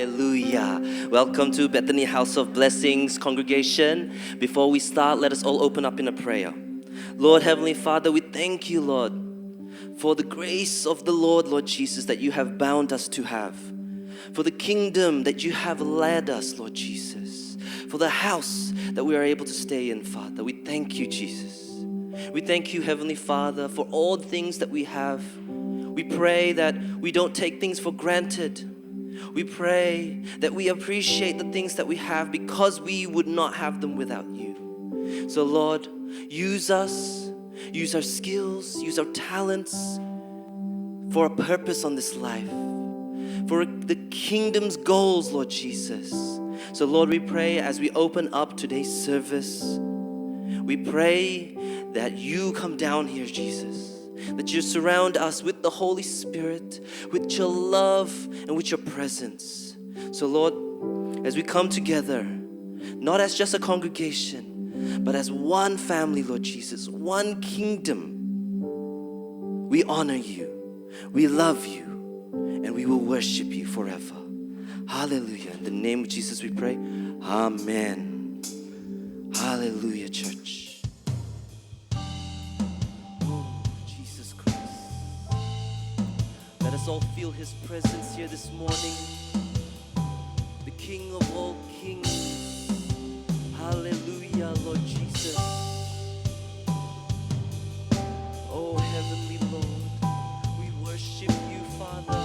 Hallelujah. Welcome to Bethany House of Blessings congregation. Before we start, let us all open up in a prayer. Lord, Heavenly Father, we thank you, Lord, for the grace of the Lord, Lord Jesus, that you have bound us to have. For the kingdom that you have led us, Lord Jesus. For the house that we are able to stay in, Father. We thank you, Jesus. We thank you, Heavenly Father, for all the things that we have. We pray that we don't take things for granted. We pray that we appreciate the things that we have because we would not have them without you. So Lord, use us, use our skills, use our talents for a purpose on this life, for the kingdom's goals, Lord Jesus. So Lord, we pray as we open up today's service, we pray that you come down here, Jesus. That you surround us with the Holy Spirit, with your love and with your presence. So Lord, as we come together, not as just a congregation, but as one family, Lord Jesus, one kingdom, we honor you, we love you, and we will worship you forever. Hallelujah. In the name of Jesus we pray. Amen. Hallelujah, church. Let us all feel His presence here this morning. The King of all kings. Hallelujah, Lord Jesus. Oh, Heavenly Lord, we worship you, Father.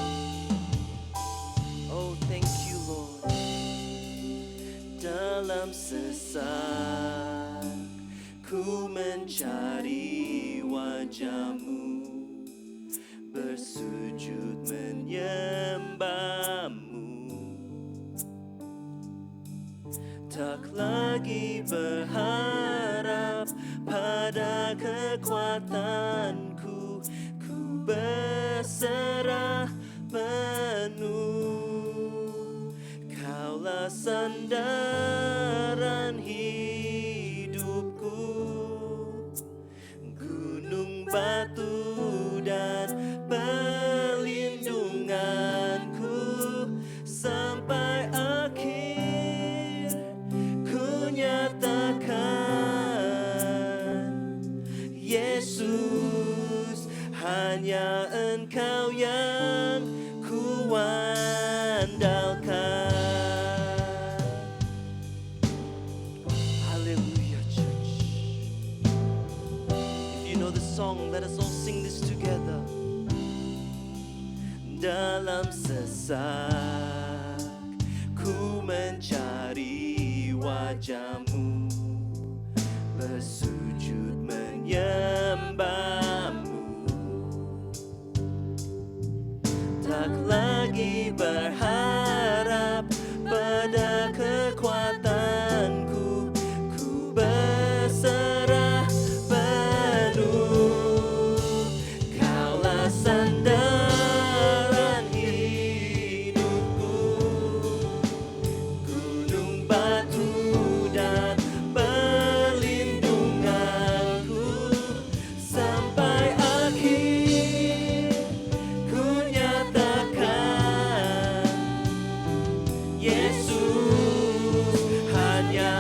Oh, thank you, Lord. Dalam sesak ku mencari wajah-Mu, bersujud menyembah-Mu, tak lagi berharap pada kekuatanku, ku berserah penuh. Kaulah sandaran hidupku, gunung batu dan perlindunganku sampai akhir. Ku nyatakan, Yesus, hanya Engkau yang ku andalkan. Hallelujah, church. If you know the song, let us all sing this together. Dalam sesak ku mencari wajah-Mu, bersujud menyembah-Mu, tak lagi berharap pada kekuatanku, ku berserah penuh. Kaulah sandaran hidupku, gunung batu dan perlindunganku sampai akhir. Ku nyatakan, Yesus, hanya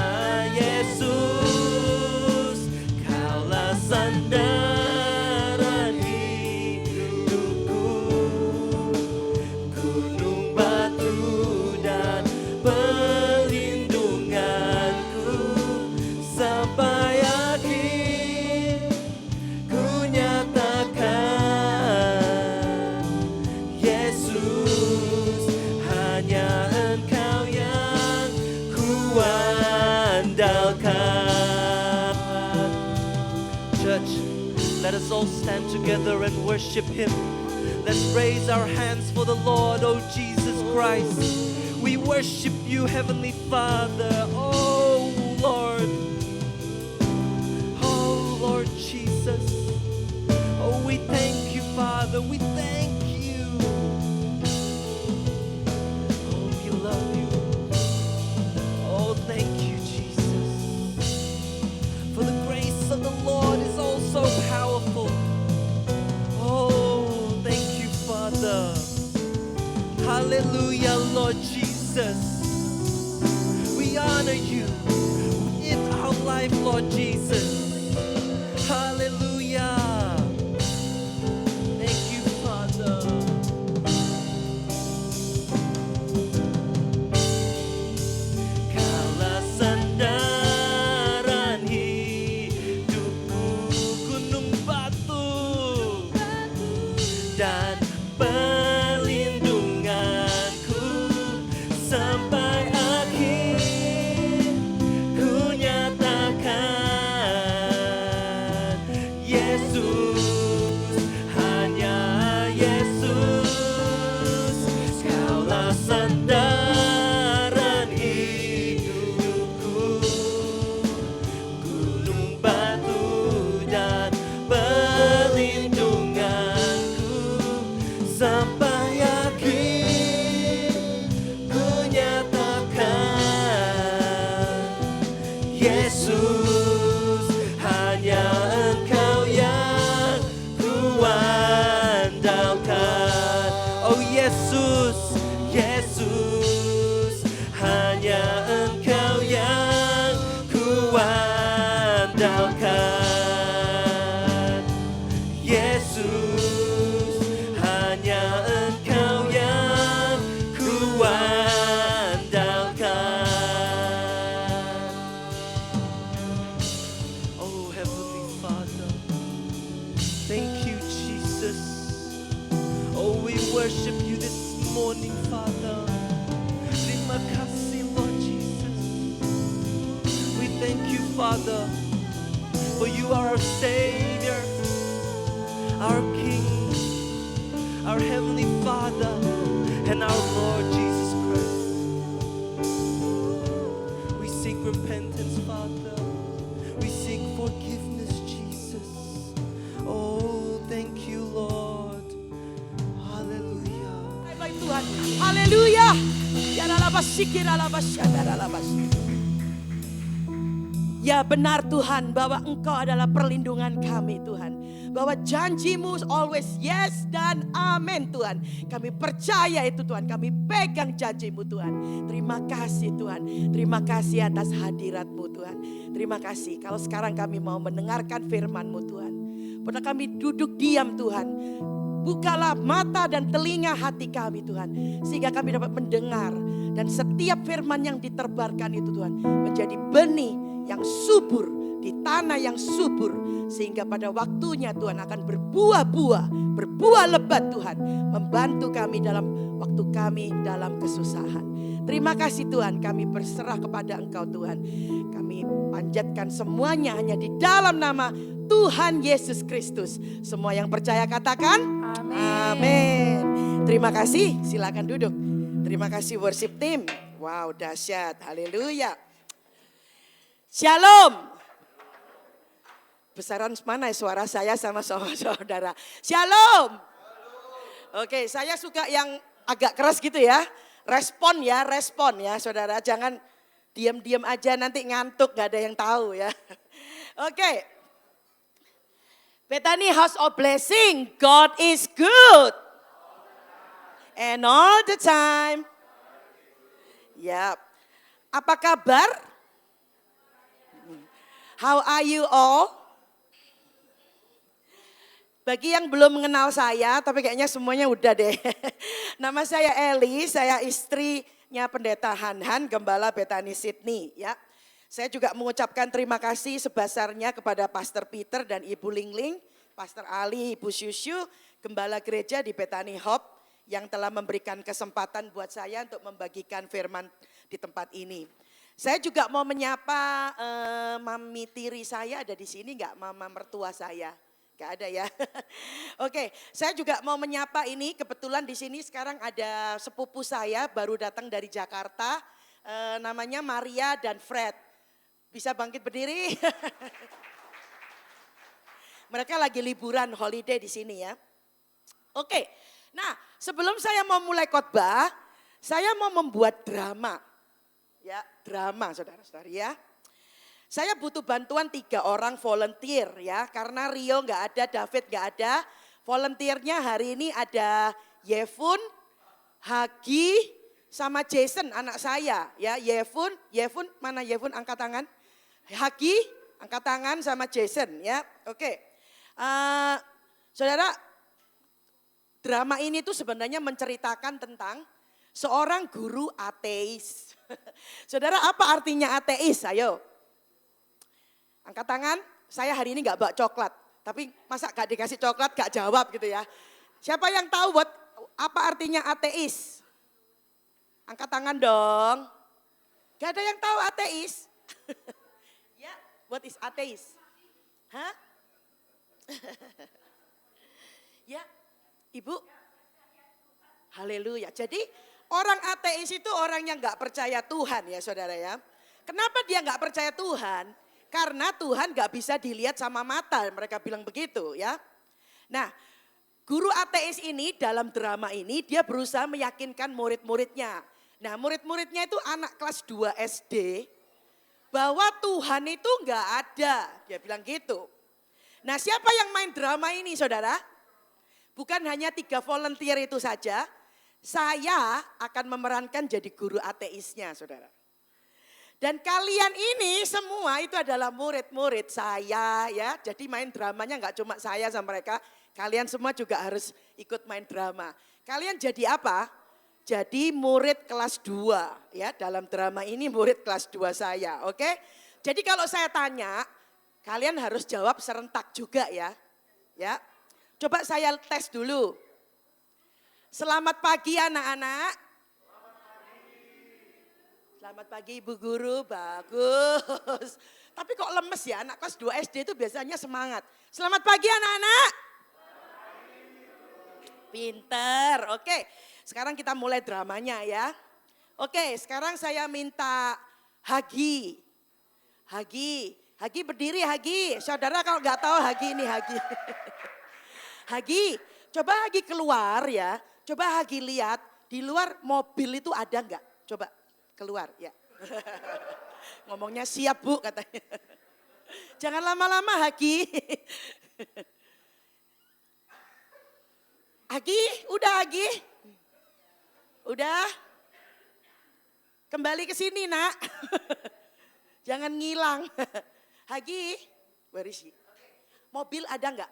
Yesus, Kaulah sandaran hidupku, gunung batu dan perlindunganku sampai akhir. Ku nyatakan, Yesus, hanya Engkau yang ku andalkan. Church, let us all stand together and worship Him. Let's raise our hands for the Lord, oh Jesus Christ. We worship you, Heavenly Father. Oh Lord. Oh Lord Jesus. Oh, we thank you, Father. We thank you. Oh, we love you. Oh, thank you, Jesus. For the grace of the Lord is also powerful. Oh, thank you, Father. Hallelujah, Lord Jesus. Jesus. We honor you in our life, Lord Jesus. Hallelujah. Thank you, Father. Kala sandaran hidupku gunung batu dan perlindunganku sampai akhir ku nyatakan Yesus, hanya Yesus. Kaulah sandaran hidupku, gunung batu dan perlindunganku sampai akhir ku nyatakan Yesus, hanya Engkau yang ku andalkan. Oh Yesus, Yesus, hanya Engkau yang ku andalkan. Yesus, hanya Engkau yang ku andalkan. Oh Heavenly Father, thank you Jesus. Oh, we worship you this morning, Father. Terima kasih, Lord Jesus. We thank you, Father, for you are our Savior, our King, our Heavenly Father, and our Lord Jesus Christ. We seek repentance, Father. We seek forgiveness, Jesus. Oh, thank you, Lord. Hallelujah. Baik Tuhan, haleluya. Ya benar Tuhan, bahwa Engkau adalah perlindungan kami Tuhan. Bahwa janjimu always yes dan amin Tuhan. Kami percaya itu Tuhan, kami pegang janjimu Tuhan. Terima kasih Tuhan, terima kasih atas hadiratmu Tuhan. Terima kasih kalau sekarang kami mau mendengarkan firman-Mu Tuhan. Pernah kami duduk diam Tuhan. Bukalah mata dan telinga hati kami Tuhan. Sehingga kami dapat mendengar. Dan setiap firman yang diterbarkan itu Tuhan menjadi benih yang subur di tanah yang subur. Sehingga pada waktunya Tuhan akan berbuah-buah, berbuah lebat Tuhan. Membantu kami dalam waktu kami dalam kesusahan. Terima kasih Tuhan, kami berserah kepada Engkau Tuhan. Kami panjatkan semuanya hanya di dalam nama Tuhan Yesus Kristus. Semua yang percaya katakan amin. Amin. Terima kasih, silakan duduk. Terima kasih worship team. Wow, dahsyat. Haleluya. Shalom. Besaran mana suara saya sama saudara? Shalom. Oke, saya suka yang agak keras gitu ya. Respon ya saudara. Jangan diam-diam aja nanti ngantuk, gak ada yang tahu ya. Oke. Bethany House of Blessing, God is good. And all the time. Yap. Apa kabar? How are you all? Bagi yang belum mengenal saya, tapi kayaknya semuanya udah deh. Nama saya Eli, saya istrinya Pendeta Han, Gembala Bethany Sydney. Ya, saya juga mengucapkan terima kasih sebesarnya kepada Pastor Peter dan Ibu Lingling, Pastor Ali, Ibu Syusyu, Gembala Gereja di Bethany Hope yang telah memberikan kesempatan buat saya untuk membagikan firman di tempat ini. Saya juga mau menyapa mami tiri saya ada di sini nggak, mama mertua saya. Gak ada ya. Oke, saya juga mau menyapa ini, kebetulan di sini sekarang ada sepupu saya baru datang dari Jakarta, namanya Maria dan Fred. Bisa bangkit berdiri? Mereka lagi liburan holiday di sini ya. Oke, nah sebelum saya mau mulai khotbah, saya mau membuat drama. Ya, drama saudara-saudari ya. Saya butuh bantuan 3 orang volunteer ya, karena Rio nggak ada, David nggak ada. Volunteernya hari ini ada Yefun, Hagi, sama Jason anak saya ya, Yevun mana Yevun angkat tangan. Hagi angkat tangan sama Jason ya. Oke. Saudara, drama ini tuh sebenarnya menceritakan tentang seorang guru ateis. Saudara, apa artinya ateis? Ayo. Angkat tangan, saya hari ini gak bawa coklat. Tapi masa gak dikasih coklat gak jawab gitu ya. Siapa yang tahu buat apa artinya ateis? Angkat tangan dong. Gak ada yang tahu ateis? Ya, what is ateis? Hah? Ya, Ibu? Haleluya. Jadi orang ateis itu orang yang gak percaya Tuhan ya saudara ya. Kenapa dia gak percaya Tuhan? Karena Tuhan gak bisa dilihat sama mata, mereka bilang begitu ya. Nah, guru ateis ini dalam drama ini dia berusaha meyakinkan murid-muridnya. Nah, murid-muridnya itu anak kelas 2 SD bahwa Tuhan itu gak ada, dia bilang gitu. Nah, siapa yang main drama ini saudara? Bukan hanya 3 volunteer itu saja, saya akan memerankan jadi guru ateisnya saudara. Dan kalian ini semua itu adalah murid-murid saya ya. Jadi main dramanya gak cuma saya sama mereka, kalian semua juga harus ikut main drama. Kalian jadi apa? Jadi murid kelas 2 ya, dalam drama ini murid kelas 2 saya, oke? Jadi kalau saya tanya, kalian harus jawab serentak juga ya. Ya. Coba saya tes dulu. Selamat pagi anak-anak. Selamat pagi Ibu Guru, bagus. Tapi kok lemes ya, anak kelas 2 SD itu biasanya semangat. Selamat pagi anak-anak. Pinter, oke. Sekarang kita mulai dramanya ya. Oke, sekarang saya minta Hagi. Hagi berdiri Hagi. Saudara kalau nggak tahu Hagi ini Hagi. Hagi, coba Hagi keluar ya. Coba Hagi lihat di luar mobil itu ada nggak? Coba keluar ya. Ngomongnya siap Bu katanya. Jangan lama-lama Hagi. Hagi, udah Hagi. Udah. Kembali ke sini nak. Jangan ngilang. Hagi, where is he? Mobil ada enggak?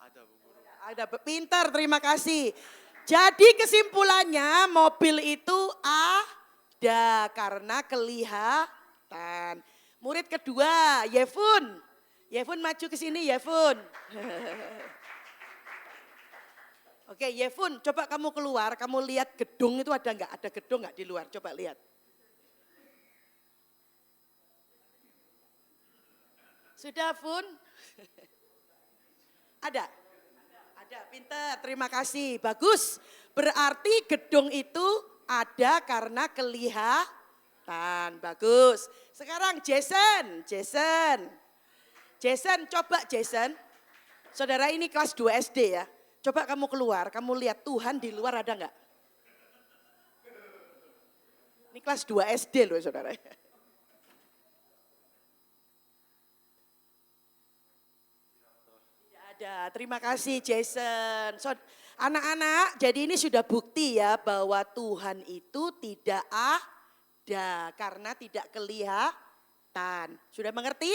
Ada Bu Guru. Ada, pintar terima kasih. Jadi kesimpulannya mobil itu ada karena kelihatan. Murid kedua, Yevun. Yevun maju ke sini Yevun. Oke Yevun, coba kamu keluar, kamu lihat gedung itu ada enggak? Ada gedung enggak di luar? Coba lihat. Sudah Fun? Ada? Ada, pintar, terima kasih, bagus. Berarti gedung itu ada karena kelihatan, bagus. Sekarang Jason. Jason, coba Jason. Saudara ini kelas 2 SD ya. Coba kamu keluar, kamu lihat Tuhan di luar ada enggak? Ini kelas 2 SD loh saudara. Tidak ada, terima kasih Jason. Anak-anak, jadi ini sudah bukti ya bahwa Tuhan itu tidak ada karena tidak kelihatan. Sudah mengerti?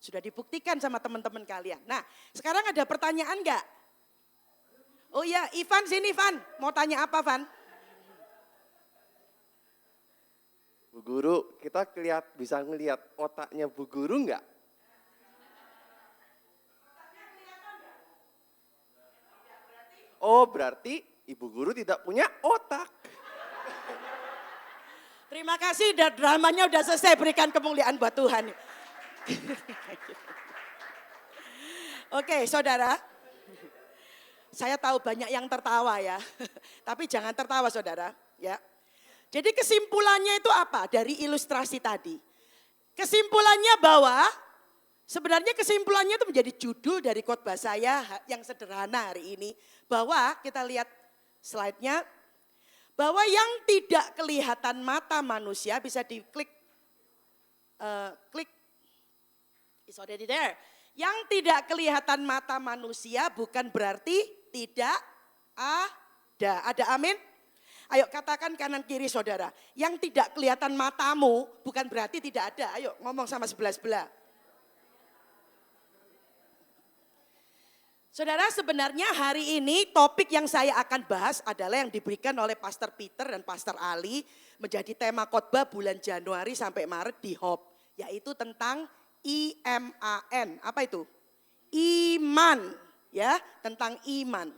Sudah dibuktikan sama teman-teman kalian. Nah, sekarang ada pertanyaan enggak? Oh iya, Ivan sini Ivan. Mau tanya apa Van? Bu Guru, kita bisa ngelihat otaknya Bu Guru enggak? Oh, berarti Ibu Guru tidak punya otak. Terima kasih, dramanya udah selesai, berikan kemuliaan buat Tuhan. Oke, saudara. Saya tahu banyak yang tertawa ya. Tapi jangan tertawa saudara, ya. Jadi kesimpulannya itu apa dari ilustrasi tadi? Kesimpulannya bahwa sebenarnya kesimpulannya itu menjadi judul dari khotbah saya yang sederhana hari ini. Bahwa kita lihat slide-nya. Bahwa yang tidak kelihatan mata manusia bisa diklik. Klik. It's already there. Yang tidak kelihatan mata manusia bukan berarti tidak Ada amin? Ayo katakan kanan kiri saudara. Yang tidak kelihatan matamu bukan berarti tidak ada. Ayo ngomong sama sebelah-sebelah. Saudara, sebenarnya hari ini topik yang saya akan bahas adalah yang diberikan oleh Pastor Peter dan Pastor Ali menjadi tema khotbah bulan Januari sampai Maret di Hope, yaitu tentang IMAN. Apa itu? Iman, ya, tentang iman.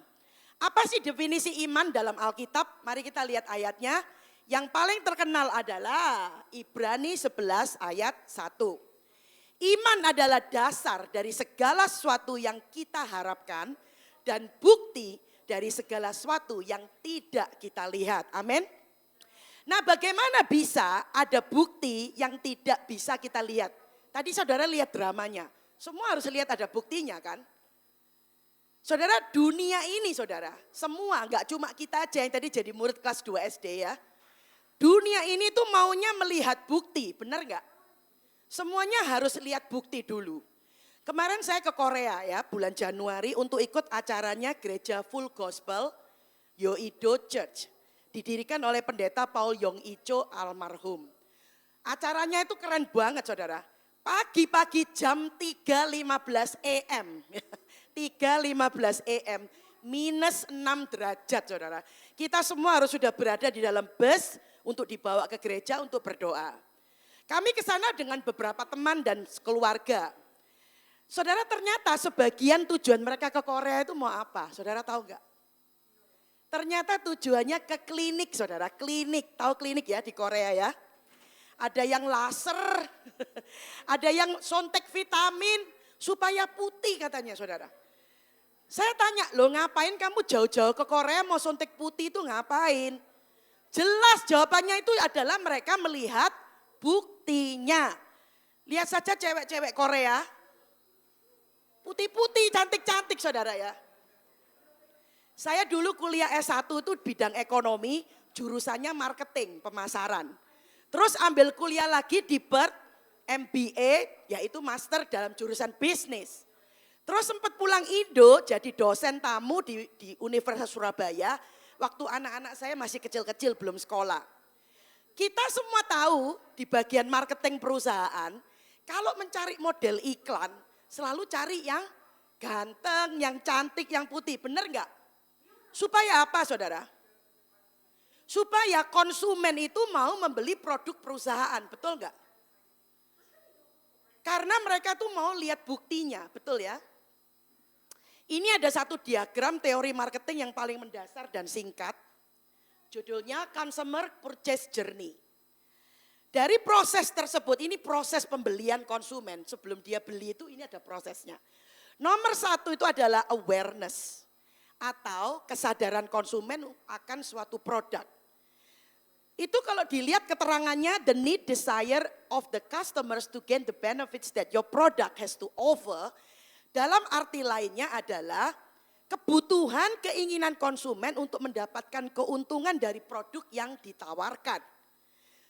Apa sih definisi iman dalam Alkitab? Mari kita lihat ayatnya. Yang paling terkenal adalah Ibrani 11 ayat 1. Iman adalah dasar dari segala sesuatu yang kita harapkan dan bukti dari segala sesuatu yang tidak kita lihat. Amin. Nah, bagaimana bisa ada bukti yang tidak bisa kita lihat? Tadi saudara lihat dramanya. Semua harus lihat ada buktinya kan? Saudara, dunia ini saudara, semua enggak cuma kita aja yang tadi jadi murid kelas 2 SD ya. Dunia ini tuh maunya melihat bukti, benar enggak? Semuanya harus lihat bukti dulu. Kemarin saya ke Korea ya, bulan Januari untuk ikut acaranya Gereja Full Gospel Yoido Church. Didirikan oleh pendeta Paul Yong Icho almarhum. Acaranya itu keren banget saudara. Pagi-pagi jam 3.15 AM. 3.15 AM, minus 6 derajat saudara. Kita semua harus sudah berada di dalam bus untuk dibawa ke gereja untuk berdoa. Kami ke sana dengan beberapa teman dan keluarga. Saudara, ternyata sebagian tujuan mereka ke Korea itu mau apa? Saudara tahu enggak? Ternyata tujuannya ke klinik saudara, klinik. Tahu klinik ya di Korea ya? Ada yang laser, ada yang sontek vitamin supaya putih katanya saudara. Saya tanya, loh ngapain kamu jauh-jauh ke Korea mau sontek putih itu ngapain? Jelas jawabannya itu adalah mereka melihat buktinya. Lihat saja cewek-cewek Korea. Putih-putih, cantik-cantik saudara ya. Saya dulu kuliah S1 itu bidang ekonomi, jurusannya marketing, pemasaran. Terus ambil kuliah lagi di Perth, MBA, yaitu master dalam jurusan bisnis. Terus sempat pulang Indo jadi dosen tamu di Universitas Surabaya. Waktu anak-anak saya masih kecil-kecil belum sekolah. Kita semua tahu di bagian marketing perusahaan, kalau mencari model iklan selalu cari yang ganteng, yang cantik, yang putih. Benar enggak? Supaya apa saudara? Supaya konsumen itu mau membeli produk perusahaan, betul enggak? Karena mereka tuh mau lihat buktinya, betul ya? Ini ada satu diagram teori marketing yang paling mendasar dan singkat. Judulnya Consumer Purchase Journey. Dari proses tersebut, ini proses pembelian konsumen. Sebelum dia beli itu ini ada prosesnya. Nomor 1 itu adalah awareness. Atau kesadaran konsumen akan suatu produk. Itu kalau dilihat keterangannya, the need, desire of the customers to gain the benefits that your product has to offer. Dalam arti lainnya adalah kebutuhan keinginan konsumen untuk mendapatkan keuntungan dari produk yang ditawarkan.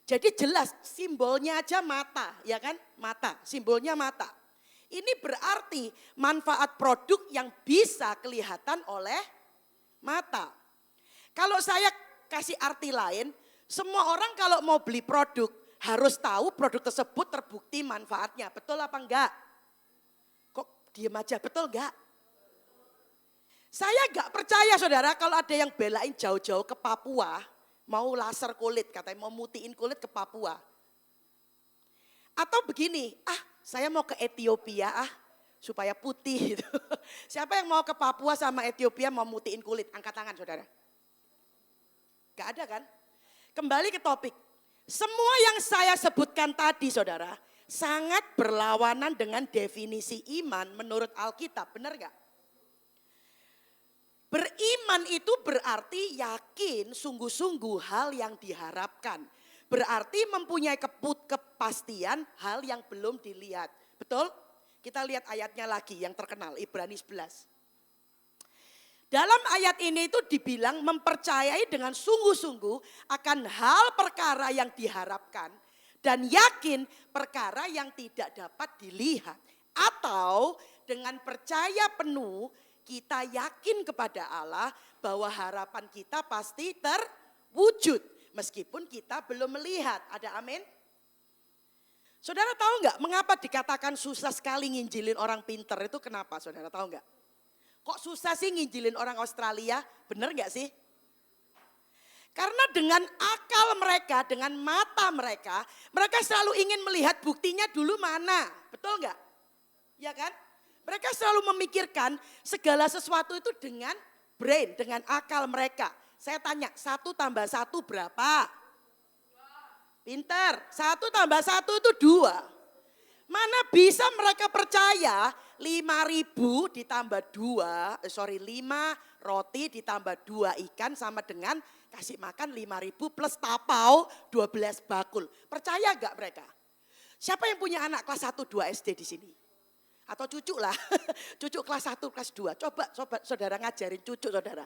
Jadi jelas simbolnya aja mata, ya kan? Mata, simbolnya mata. Ini berarti manfaat produk yang bisa kelihatan oleh mata. Kalau saya kasih arti lain, semua orang kalau mau beli produk harus tahu produk tersebut terbukti manfaatnya. Betul apa enggak? Kok diem aja, betul enggak? Saya enggak percaya saudara kalau ada yang belain jauh-jauh ke Papua, mau laser kulit, katanya mau mutiin kulit ke Papua. Atau begini, saya mau ke Ethiopia supaya putih gitu. Siapa yang mau ke Papua sama Ethiopia mau mutiin kulit? Angkat tangan saudara. Gak ada kan? Kembali ke topik. Semua yang saya sebutkan tadi saudara, sangat berlawanan dengan definisi iman menurut Alkitab, benar gak? Beriman itu berarti yakin sungguh-sungguh hal yang diharapkan. Berarti mempunyai kepastian hal yang belum dilihat. Betul? Kita lihat ayatnya lagi yang terkenal, Ibrani 11. Dalam ayat ini itu dibilang mempercayai dengan sungguh-sungguh akan hal perkara yang diharapkan. Dan yakin perkara yang tidak dapat dilihat. Atau dengan percaya penuh kita yakin kepada Allah bahwa harapan kita pasti terwujud. Meskipun kita belum melihat. Ada amin? Saudara tahu nggak mengapa dikatakan susah sekali nginjilin orang pinter itu kenapa? Saudara tahu nggak? Kok susah sih nginjilin orang Australia? Bener nggak sih? Karena dengan akal mereka, dengan mata mereka selalu ingin melihat buktinya dulu mana. Betul nggak? Ya kan? Mereka selalu memikirkan segala sesuatu itu dengan brain, dengan akal mereka. Saya tanya, 1 tambah 1 berapa? Pinter, 1 tambah 1 itu 2. Mana bisa mereka percaya 5.000 ditambah 5 roti ditambah 2 ikan sama dengan kasih makan 5.000 plus tapau 12 bakul. Percaya gak mereka? Siapa yang punya anak kelas 1, 2 SD di sini? Atau cucu lah, cucu kelas 1, kelas 2. Coba saudara ngajarin cucu saudara.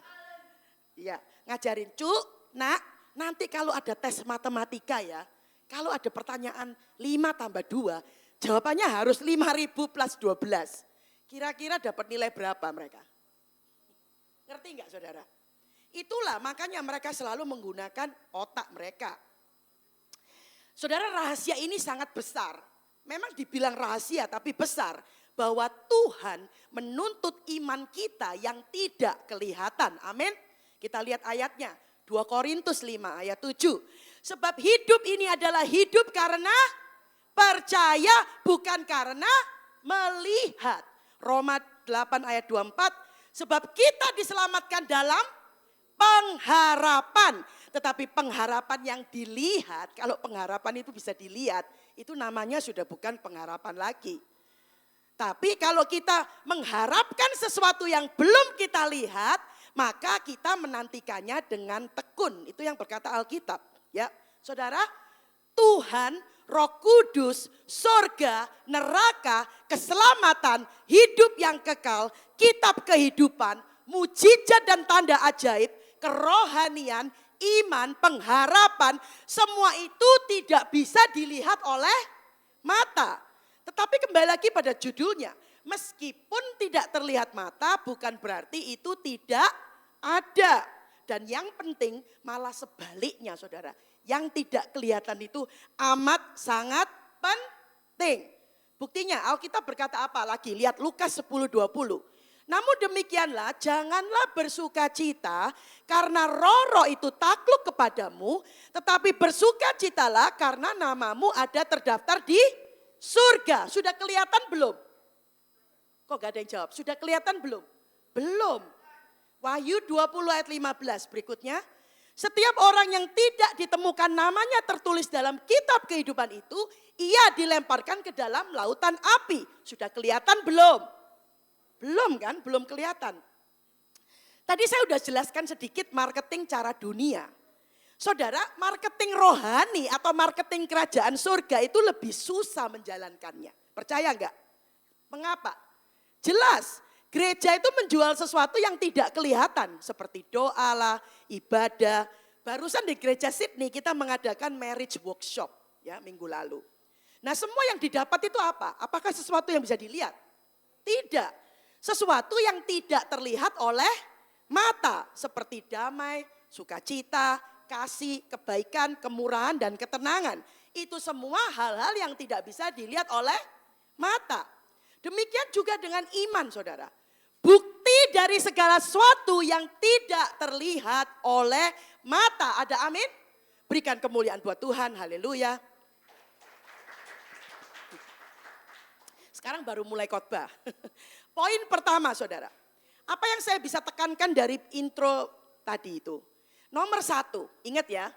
Iya, ngajarin nak, nanti kalau ada tes matematika ya, kalau ada pertanyaan 5 tambah 2, jawabannya harus 5.000 plus 12. Kira-kira dapat nilai berapa mereka? Ngerti enggak saudara? Itulah makanya mereka selalu menggunakan otak mereka. Saudara, rahasia ini sangat besar. Memang dibilang rahasia tapi besar. Bahwa Tuhan menuntut iman kita yang tidak kelihatan. Amin. Kita lihat ayatnya. 2 Korintus 5 ayat 7. Sebab hidup ini adalah hidup karena percaya bukan karena melihat. Roma 8 ayat 24. Sebab kita diselamatkan dalam pengharapan. Tetapi pengharapan yang dilihat, kalau pengharapan itu bisa dilihat, itu namanya sudah bukan pengharapan lagi. Tapi kalau kita mengharapkan sesuatu yang belum kita lihat, maka kita menantikannya dengan tekun. Itu yang berkata Alkitab. Ya, saudara, Tuhan, Roh Kudus, sorga, neraka, keselamatan, hidup yang kekal, kitab kehidupan, mujizat dan tanda ajaib, kerohanian, iman, pengharapan, semua itu tidak bisa dilihat oleh mata. Tetapi kembali lagi pada judulnya, meskipun tidak terlihat mata bukan berarti itu tidak ada. Dan yang penting malah sebaliknya saudara, yang tidak kelihatan itu amat sangat penting. Buktinya Alkitab berkata apa lagi? Lihat Lukas 10:20. Namun demikianlah janganlah bersukacita karena roh-roh itu takluk kepadamu. Tetapi bersukacitalah karena namamu ada terdaftar di surga. Sudah kelihatan belum? Kok gak ada yang jawab? Sudah kelihatan belum? Belum. Wahyu 20 ayat 15 berikutnya. Setiap orang yang tidak ditemukan namanya tertulis dalam kitab kehidupan itu, ia dilemparkan ke dalam lautan api. Sudah kelihatan belum? Belum kan? Belum kelihatan. Tadi saya sudah jelaskan sedikit marketing cara dunia. Saudara, marketing rohani atau marketing kerajaan surga itu lebih susah menjalankannya. Percaya enggak? Mengapa? Jelas, gereja itu menjual sesuatu yang tidak kelihatan. Seperti doa lah, ibadah. Barusan di gereja Sydney kita mengadakan marriage workshop ya minggu lalu. Nah semua yang didapat itu apa? Apakah sesuatu yang bisa dilihat? Tidak. Sesuatu yang tidak terlihat oleh mata. Seperti damai, sukacita, kasih, kebaikan, kemurahan, dan ketenangan. Itu semua hal-hal yang tidak bisa dilihat oleh mata. Demikian juga dengan iman saudara. Bukti dari segala sesuatu yang tidak terlihat oleh mata. Ada amin? Berikan kemuliaan buat Tuhan, haleluya. Sekarang baru mulai khotbah. Poin pertama saudara. Apa yang saya bisa tekankan dari intro tadi itu? Nomor 1, ingat ya,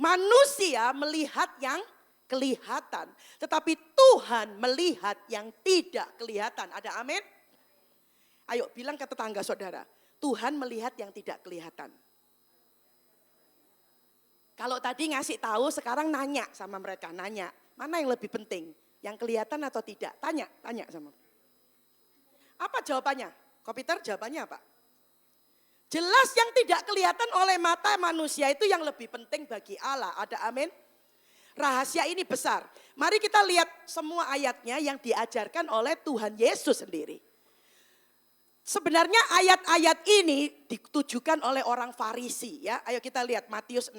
manusia melihat yang kelihatan. Tetapi Tuhan melihat yang tidak kelihatan. Ada amin? Ayo bilang ke tetangga saudara, Tuhan melihat yang tidak kelihatan. Kalau tadi ngasih tahu, sekarang nanya sama mereka, nanya. Mana yang lebih penting? Yang kelihatan atau tidak? Tanya sama mereka. Apa jawabannya? Komputer jawabannya apa? Jelas yang tidak kelihatan oleh mata manusia itu yang lebih penting bagi Allah. Ada amin? Rahasia ini besar. Mari kita lihat semua ayatnya yang diajarkan oleh Tuhan Yesus sendiri. Sebenarnya ayat-ayat ini ditujukan oleh orang Farisi ya. Ayo kita lihat Matius 6.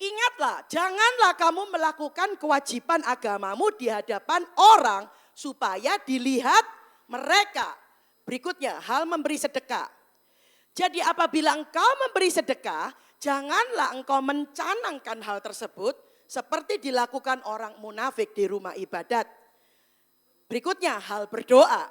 Ingatlah, janganlah kamu melakukan kewajiban agamamu di hadapan orang supaya dilihat mereka. Berikutnya, hal memberi sedekah. Jadi apabila engkau memberi sedekah, janganlah engkau mencanangkan hal tersebut seperti dilakukan orang munafik di rumah ibadat. Berikutnya, hal berdoa.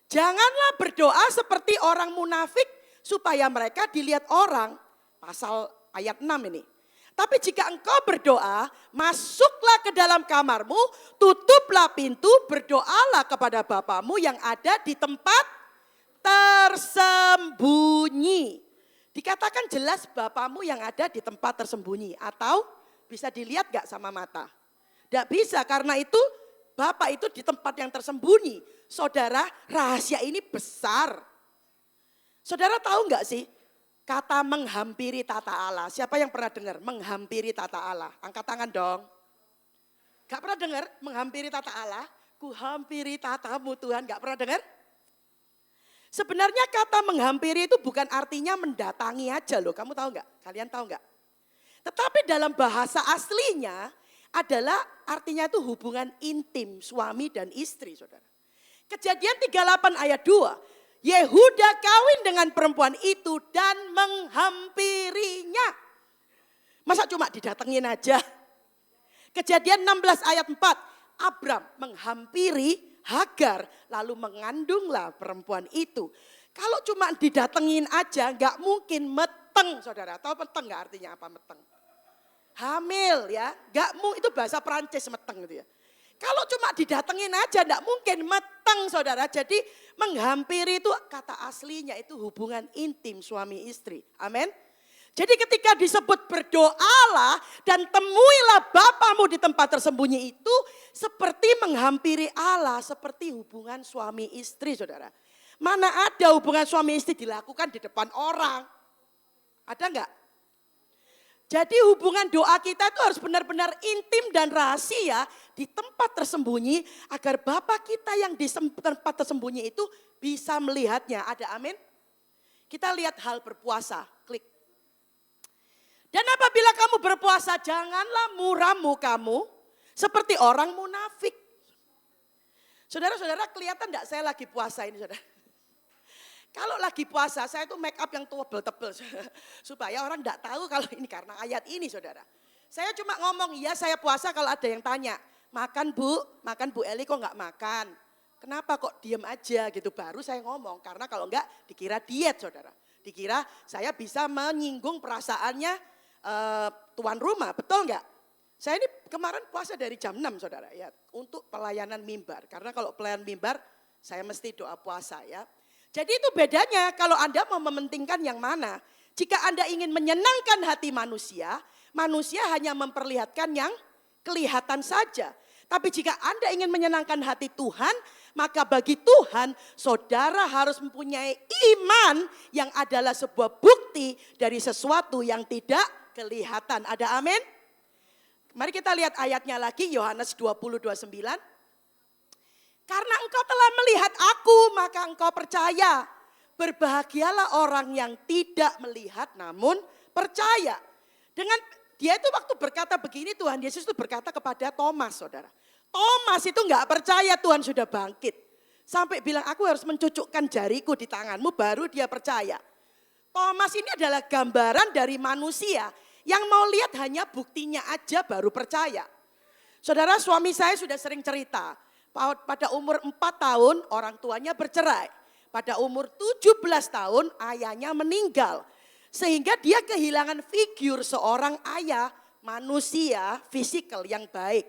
Janganlah berdoa seperti orang munafik supaya mereka dilihat orang. Pasal ayat 6 ini. Tapi jika engkau berdoa, masuklah ke dalam kamarmu, tutuplah pintu, berdoalah kepada Bapamu yang ada di tempat tersembunyi. Dikatakan jelas Bapamu yang ada di tempat tersembunyi. Atau bisa dilihat gak sama mata? Tidak bisa, karena itu Bapak itu di tempat yang tersembunyi. Saudara, rahasia ini besar. Saudara tahu gak sih? Kata menghampiri tata Allah. Siapa yang pernah dengar menghampiri tata Allah? Angkat tangan dong. Gak pernah dengar menghampiri tata Allah? Ku hampiri tatamu Tuhan. Gak pernah dengar? Sebenarnya kata menghampiri itu bukan artinya mendatangi aja loh. Kamu tahu gak? Kalian tahu gak? Tetapi dalam bahasa aslinya adalah artinya itu hubungan intim suami dan istri, saudara. Kejadian 38 ayat 2. Yehuda kawin dengan perempuan itu dan menghampirinya. Masa cuma didatengin aja? Kejadian 16 ayat 4. Abram menghampiri Hagar lalu mengandunglah perempuan itu. Kalau cuma didatengin aja nggak mungkin meteng, saudara. Tahu meteng nggak artinya apa meteng? Hamil ya, itu bahasa Perancis meteng gitu ya. Kalau cuma didatengin aja enggak mungkin meteng saudara. Jadi menghampiri itu kata aslinya itu hubungan intim suami istri. Amin. Jadi ketika disebut berdoalah dan temuilah Bapamu di tempat tersembunyi itu seperti menghampiri Allah, seperti hubungan suami istri saudara. Mana ada hubungan suami istri dilakukan di depan orang? Ada enggak? Jadi hubungan doa kita itu harus benar-benar intim dan rahasia di tempat tersembunyi agar Bapa kita yang di tempat tersembunyi itu bisa melihatnya. Ada amin? Kita lihat hal berpuasa, klik. Dan apabila kamu berpuasa janganlah muram mukamu seperti orang munafik. Saudara-saudara kelihatan enggak saya lagi puasa ini saudara? Kalau lagi puasa saya tuh make up yang tebel-tebel supaya orang enggak tahu kalau ini karena ayat ini saudara. Saya cuma ngomong iya saya puasa kalau ada yang tanya. Makan Bu Eli kok enggak makan. Kenapa kok diem aja gitu baru saya ngomong. Karena kalau enggak dikira diet saudara. Dikira saya bisa menyinggung perasaannya tuan rumah betul enggak? Saya ini kemarin puasa dari jam 6 saudara ya. Untuk pelayanan mimbar. Karena kalau pelayanan mimbar saya mesti doa puasa ya. Jadi itu bedanya kalau Anda mau mementingkan yang mana. Jika Anda ingin menyenangkan hati manusia, manusia hanya memperlihatkan yang kelihatan saja. Tapi jika Anda ingin menyenangkan hati Tuhan, maka bagi Tuhan saudara harus mempunyai iman yang adalah sebuah bukti dari sesuatu yang tidak kelihatan. Ada amin? Mari kita lihat ayatnya lagi Yohanes 20:29. Karena engkau telah melihat aku, maka engkau percaya. Berbahagialah orang yang tidak melihat namun percaya. Dengan dia itu waktu berkata begini Tuhan Yesus itu berkata kepada Thomas saudara. Thomas itu enggak percaya Tuhan sudah bangkit. Sampai bilang aku harus mencucukkan jariku di tanganmu baru dia percaya. Thomas ini adalah gambaran dari manusia yang mau lihat hanya buktinya aja baru percaya. Saudara suami saya sudah sering cerita. Pada umur 4 tahun orang tuanya bercerai. Pada umur 17 tahun ayahnya meninggal. Sehingga dia kehilangan figur seorang ayah manusia fisikal yang baik.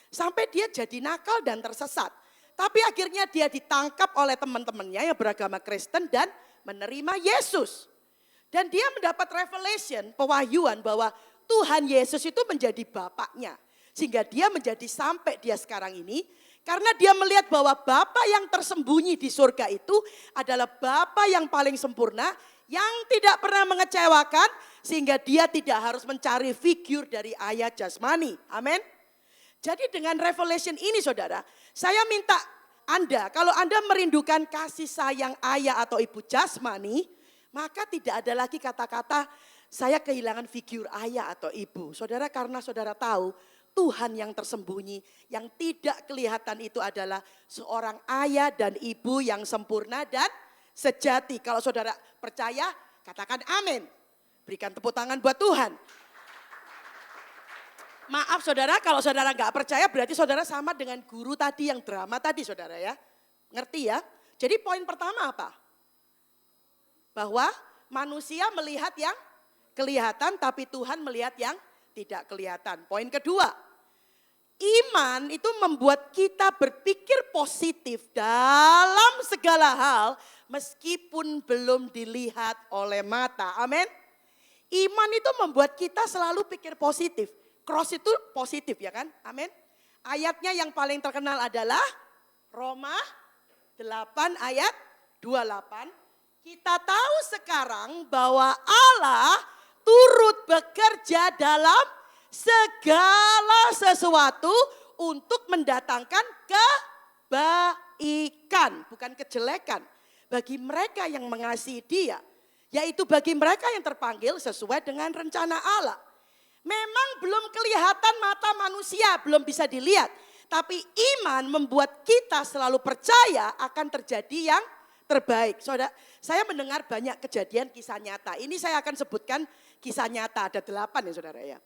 Sampai dia jadi nakal dan tersesat. Tapi akhirnya dia ditangkap oleh teman-temannya yang beragama Kristen dan menerima Yesus. Dan dia mendapat revelation, pewahyuan bahwa Tuhan Yesus itu menjadi bapaknya. Sehingga dia menjadi sampai dia sekarang ini. Karena dia melihat bahwa Bapa yang tersembunyi di surga itu adalah Bapa yang paling sempurna, yang tidak pernah mengecewakan, sehingga dia tidak harus mencari figur dari ayah jasmani. Amin. Jadi dengan revelation ini saudara, saya minta Anda, kalau Anda merindukan kasih sayang ayah atau ibu jasmani, maka tidak ada lagi kata-kata saya kehilangan figur ayah atau ibu. Saudara, karena saudara tahu Tuhan yang tersembunyi, yang tidak kelihatan itu adalah seorang ayah dan ibu yang sempurna dan sejati. Kalau saudara percaya, katakan amin. Berikan tepuk tangan buat Tuhan. Maaf saudara, kalau saudara nggak percaya berarti saudara sama dengan guru tadi yang drama tadi saudara ya. Ngerti ya? Jadi poin pertama apa? Bahwa manusia melihat yang kelihatan tapi Tuhan melihat yang tidak kelihatan. Poin kedua, iman itu membuat kita berpikir positif dalam segala hal meskipun belum dilihat oleh mata. Amin. Iman itu membuat kita selalu pikir positif. Cross itu positif ya kan? Amin. Ayatnya yang paling terkenal adalah Roma 8 ayat 28. Kita tahu sekarang bahwa Allah turut bekerja dalam segala sesuatu untuk mendatangkan kebaikan, bukan kejelekan. Bagi mereka yang mengasihi Dia, yaitu bagi mereka yang terpanggil sesuai dengan rencana Allah. Memang belum kelihatan mata manusia, belum bisa dilihat. Tapi iman membuat kita selalu percaya akan terjadi yang terbaik. Saudara, saya mendengar banyak kejadian kisah nyata. Ini saya akan sebutkan kisah nyata, ada 8 ya saudara ya.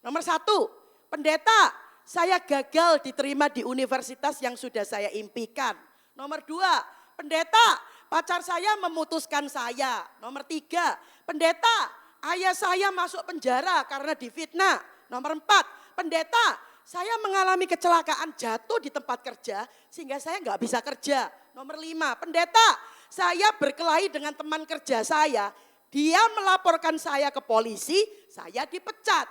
Nomor 1, pendeta, saya gagal diterima di universitas yang sudah saya impikan. Nomor 2, pendeta, pacar saya memutuskan saya. Nomor 3, pendeta, ayah saya masuk penjara karena difitnah. Nomor 4, pendeta, saya mengalami kecelakaan jatuh di tempat kerja sehingga saya nggak bisa kerja. Nomor 5, pendeta, saya berkelahi dengan teman kerja saya. Dia melaporkan saya ke polisi, saya dipecat.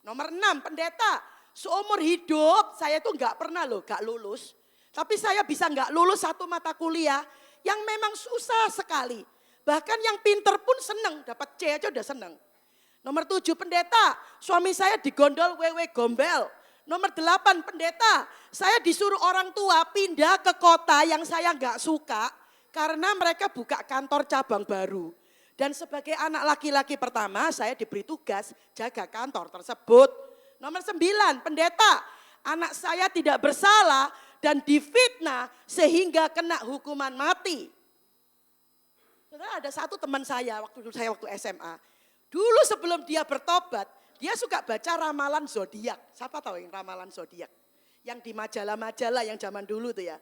Nomor 6, pendeta, seumur hidup saya tuh nggak pernah nggak lulus. Tapi saya bisa nggak lulus satu mata kuliah yang memang susah sekali. Bahkan yang pinter pun seneng, dapat C aja udah seneng. Nomor 7, pendeta, suami saya digondol wewe gombel. Nomor 8, pendeta, saya disuruh orang tua pindah ke kota yang saya nggak suka karena mereka buka kantor cabang baru. Dan sebagai anak laki-laki pertama saya diberi tugas jaga kantor tersebut. Nomor 9, pendeta, anak saya tidak bersalah dan difitnah sehingga kena hukuman mati. Saudara, ada satu teman saya waktu SMA. Dulu sebelum dia bertobat, dia suka baca ramalan zodiak. Siapa tahu yang ramalan zodiak? Yang di majalah-majalah yang zaman dulu tuh ya.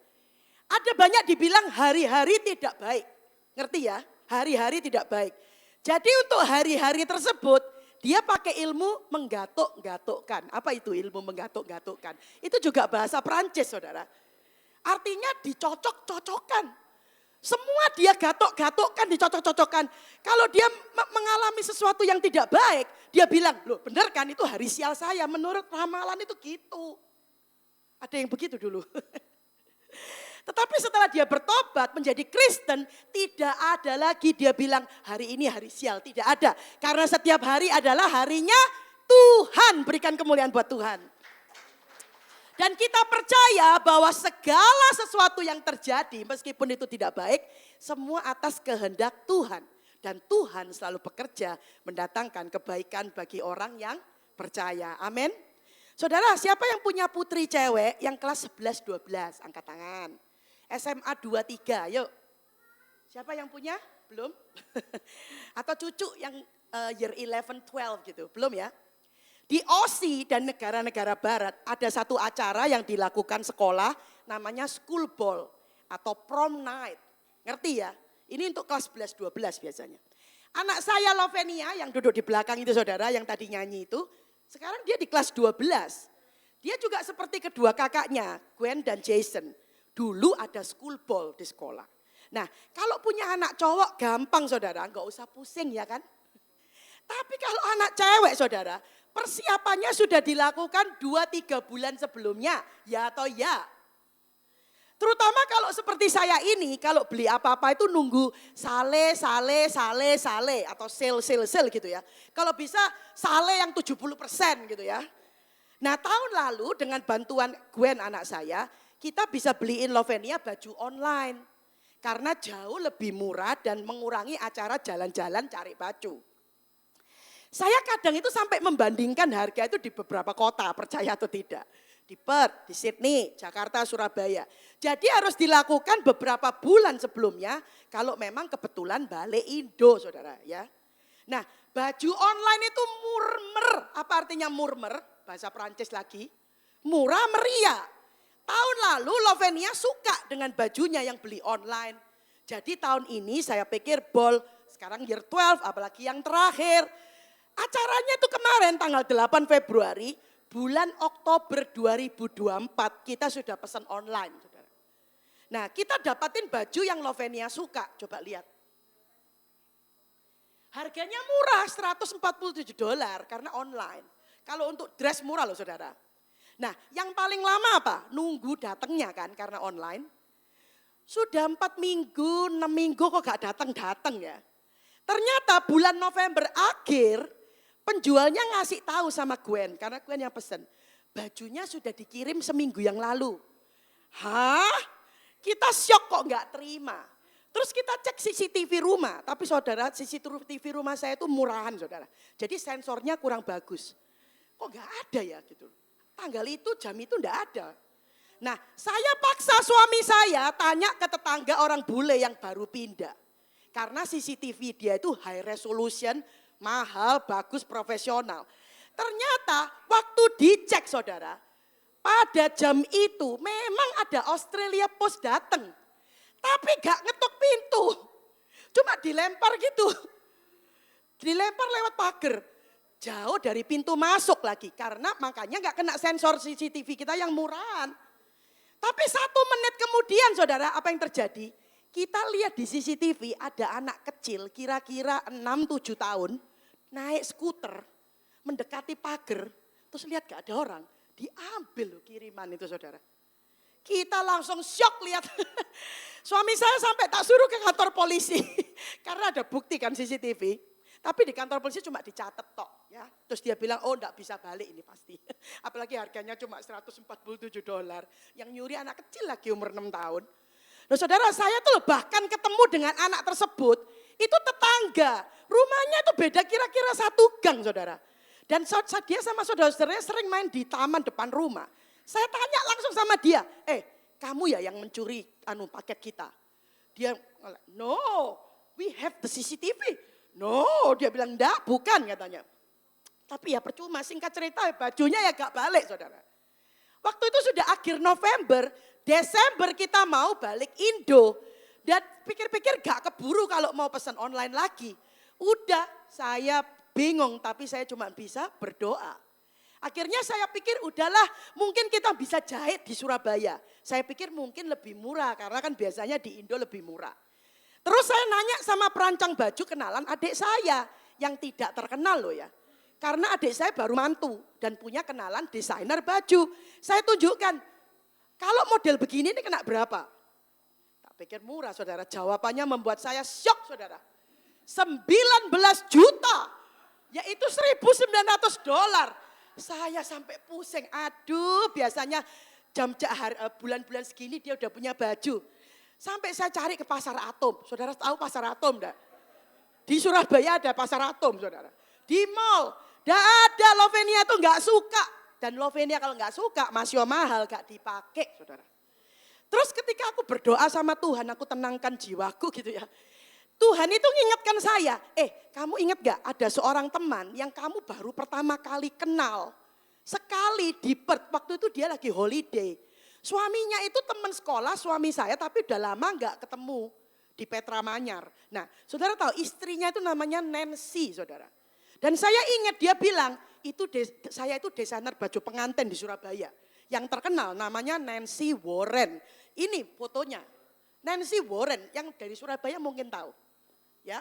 Ada banyak dibilang hari-hari tidak baik. Ngerti ya? Hari-hari tidak baik. Jadi untuk hari-hari tersebut, dia pakai ilmu menggatuk-gatukkan. Apa itu ilmu menggatuk-gatukkan? Itu juga bahasa Perancis saudara. Artinya dicocok-cocokkan. Semua dia gatok-gatokkan, dicocok-cocokkan. Kalau dia mengalami sesuatu yang tidak baik, dia bilang, loh benar kan itu hari sial saya, menurut ramalan itu gitu. Ada yang begitu dulu. Tetapi setelah dia bertobat menjadi Kristen, tidak ada lagi dia bilang hari ini hari sial, tidak ada. Karena setiap hari adalah harinya Tuhan, berikan kemuliaan buat Tuhan. Dan kita percaya bahwa segala sesuatu yang terjadi meskipun itu tidak baik, semua atas kehendak Tuhan. Dan Tuhan selalu bekerja mendatangkan kebaikan bagi orang yang percaya. Amin. Saudara, siapa yang punya putri cewek yang kelas 11-12? Angkat tangan. SMA 2-3, yuk. Siapa yang punya? Belum? Atau cucu yang year 11-12 gitu, belum ya? Di Aussie dan negara-negara barat ada satu acara yang dilakukan sekolah namanya school ball atau prom night. Ngerti ya? Ini untuk kelas 11-12 biasanya. Anak saya Lovenia yang duduk di belakang itu saudara yang tadi nyanyi itu. Sekarang dia di kelas 12. Dia juga seperti kedua kakaknya Gwen dan Jason. Dulu ada school ball di sekolah. Nah kalau punya anak cowok gampang saudara, nggak usah pusing ya kan. Tapi kalau anak cewek saudara, persiapannya sudah dilakukan 2-3 bulan sebelumnya, ya atau ya. Terutama kalau seperti saya ini, kalau beli apa-apa itu nunggu sale atau sale gitu ya. Kalau bisa sale yang 70% gitu ya. Nah tahun lalu dengan bantuan Gwen anak saya, kita bisa beliin Lovenia baju online. Karena jauh lebih murah dan mengurangi acara jalan-jalan cari baju. Saya kadang itu sampai membandingkan harga itu di beberapa kota, percaya atau tidak. Di Perth, di Sydney, Jakarta, Surabaya. Jadi harus dilakukan beberapa bulan sebelumnya kalau memang kebetulan balik Indo, saudara ya. Nah, baju online itu murmer. Apa artinya murmer? Bahasa Perancis lagi. Murah meriah. Tahun lalu Lovenia suka dengan bajunya yang beli online. Jadi tahun ini saya pikir sekarang year 12 apalagi yang terakhir. Acaranya itu kemarin tanggal 8 Februari. Bulan Oktober 2024 kita sudah pesan online. Saudara. Nah kita dapatin baju yang Lovenia suka. Coba lihat. Harganya murah $147 karena online. Kalau untuk dress murah loh saudara. Nah yang paling lama apa? Nunggu datangnya kan karena online. Sudah 4 minggu, 6 minggu kok gak datang-datang ya. Ternyata bulan November akhir penjualnya ngasih tahu sama Gwen, karena Gwen yang pesen. Bajunya sudah dikirim seminggu yang lalu. Hah? Kita syok kok nggak terima. Terus kita cek CCTV rumah, tapi saudara CCTV rumah saya itu murahan saudara. Jadi sensornya kurang bagus. Kok nggak ada ya gitu. Tanggal itu, jam itu nggak ada. Nah saya paksa suami saya tanya ke tetangga orang bule yang baru pindah. Karena CCTV dia itu high resolution, mahal, bagus, profesional. Ternyata waktu dicek saudara, pada jam itu memang ada Australia Post datang. Tapi gak ngetuk pintu, cuma dilempar gitu. Dilempar lewat pagar, jauh dari pintu masuk lagi. Karena makanya gak kena sensor CCTV kita yang murahan. Tapi 1 menit kemudian saudara, apa yang terjadi? Kita lihat di CCTV ada anak kecil kira-kira 6-7 tahun naik skuter mendekati pagar terus lihat gak ada orang. Diambil loh kiriman itu saudara. Kita langsung syok lihat. Suami saya sampai tak suruh ke kantor polisi. Karena ada bukti kan CCTV. Tapi di kantor polisi cuma dicatat tok ya. Terus dia bilang oh enggak bisa balik ini pasti. Apalagi harganya cuma $147. Yang nyuri anak kecil lagi umur 6 tahun. Nah saudara saya tuh bahkan ketemu dengan anak tersebut, itu tetangga. Rumahnya itu beda kira-kira 1 gang saudara. Dan dia sama saudara-saudaranya sering main di taman depan rumah. Saya tanya langsung sama dia, kamu ya yang mencuri paket kita? Dia, no, we have the CCTV. No, dia bilang enggak, bukan katanya. Tapi ya percuma, singkat cerita bajunya ya gak balik saudara. Waktu itu sudah akhir November, Desember kita mau balik Indo. Dan pikir-pikir gak keburu kalau mau pesan online lagi. Udah saya bingung tapi saya cuma bisa berdoa. Akhirnya saya pikir udahlah mungkin kita bisa jahit di Surabaya. Saya pikir mungkin lebih murah karena kan biasanya di Indo lebih murah. Terus saya nanya sama perancang baju kenalan adik saya yang tidak terkenal loh ya. Karena adik saya baru mantu dan punya kenalan desainer baju. Saya tunjukkan, kalau model begini ini kena berapa? Tak pikir murah saudara, jawabannya membuat saya syok saudara. 19 juta, yaitu $1.900. Saya sampai pusing, aduh biasanya bulan-bulan segini dia udah punya baju. Sampai saya cari ke Pasar Atom, saudara tahu Pasar Atom enggak? Di Surabaya ada Pasar Atom saudara. Di mall. Gak ada, Lovenia itu gak suka. Dan Lovenia kalau gak suka masih mahal, gak dipakai saudara. Terus ketika aku berdoa sama Tuhan, aku tenangkan jiwaku gitu ya. Tuhan itu ngingetkan saya, kamu ingat gak ada seorang teman yang kamu baru pertama kali kenal. Sekali di Perth, waktu itu dia lagi holiday. Suaminya itu teman sekolah suami saya tapi udah lama gak ketemu di Petra Manyar. Nah saudara tahu istrinya itu namanya Nancy saudara. Dan saya ingat dia bilang, saya itu desainer baju pengantin di Surabaya. Yang terkenal namanya Nancy Warren. Ini fotonya. Nancy Warren yang dari Surabaya mungkin tahu. Ya.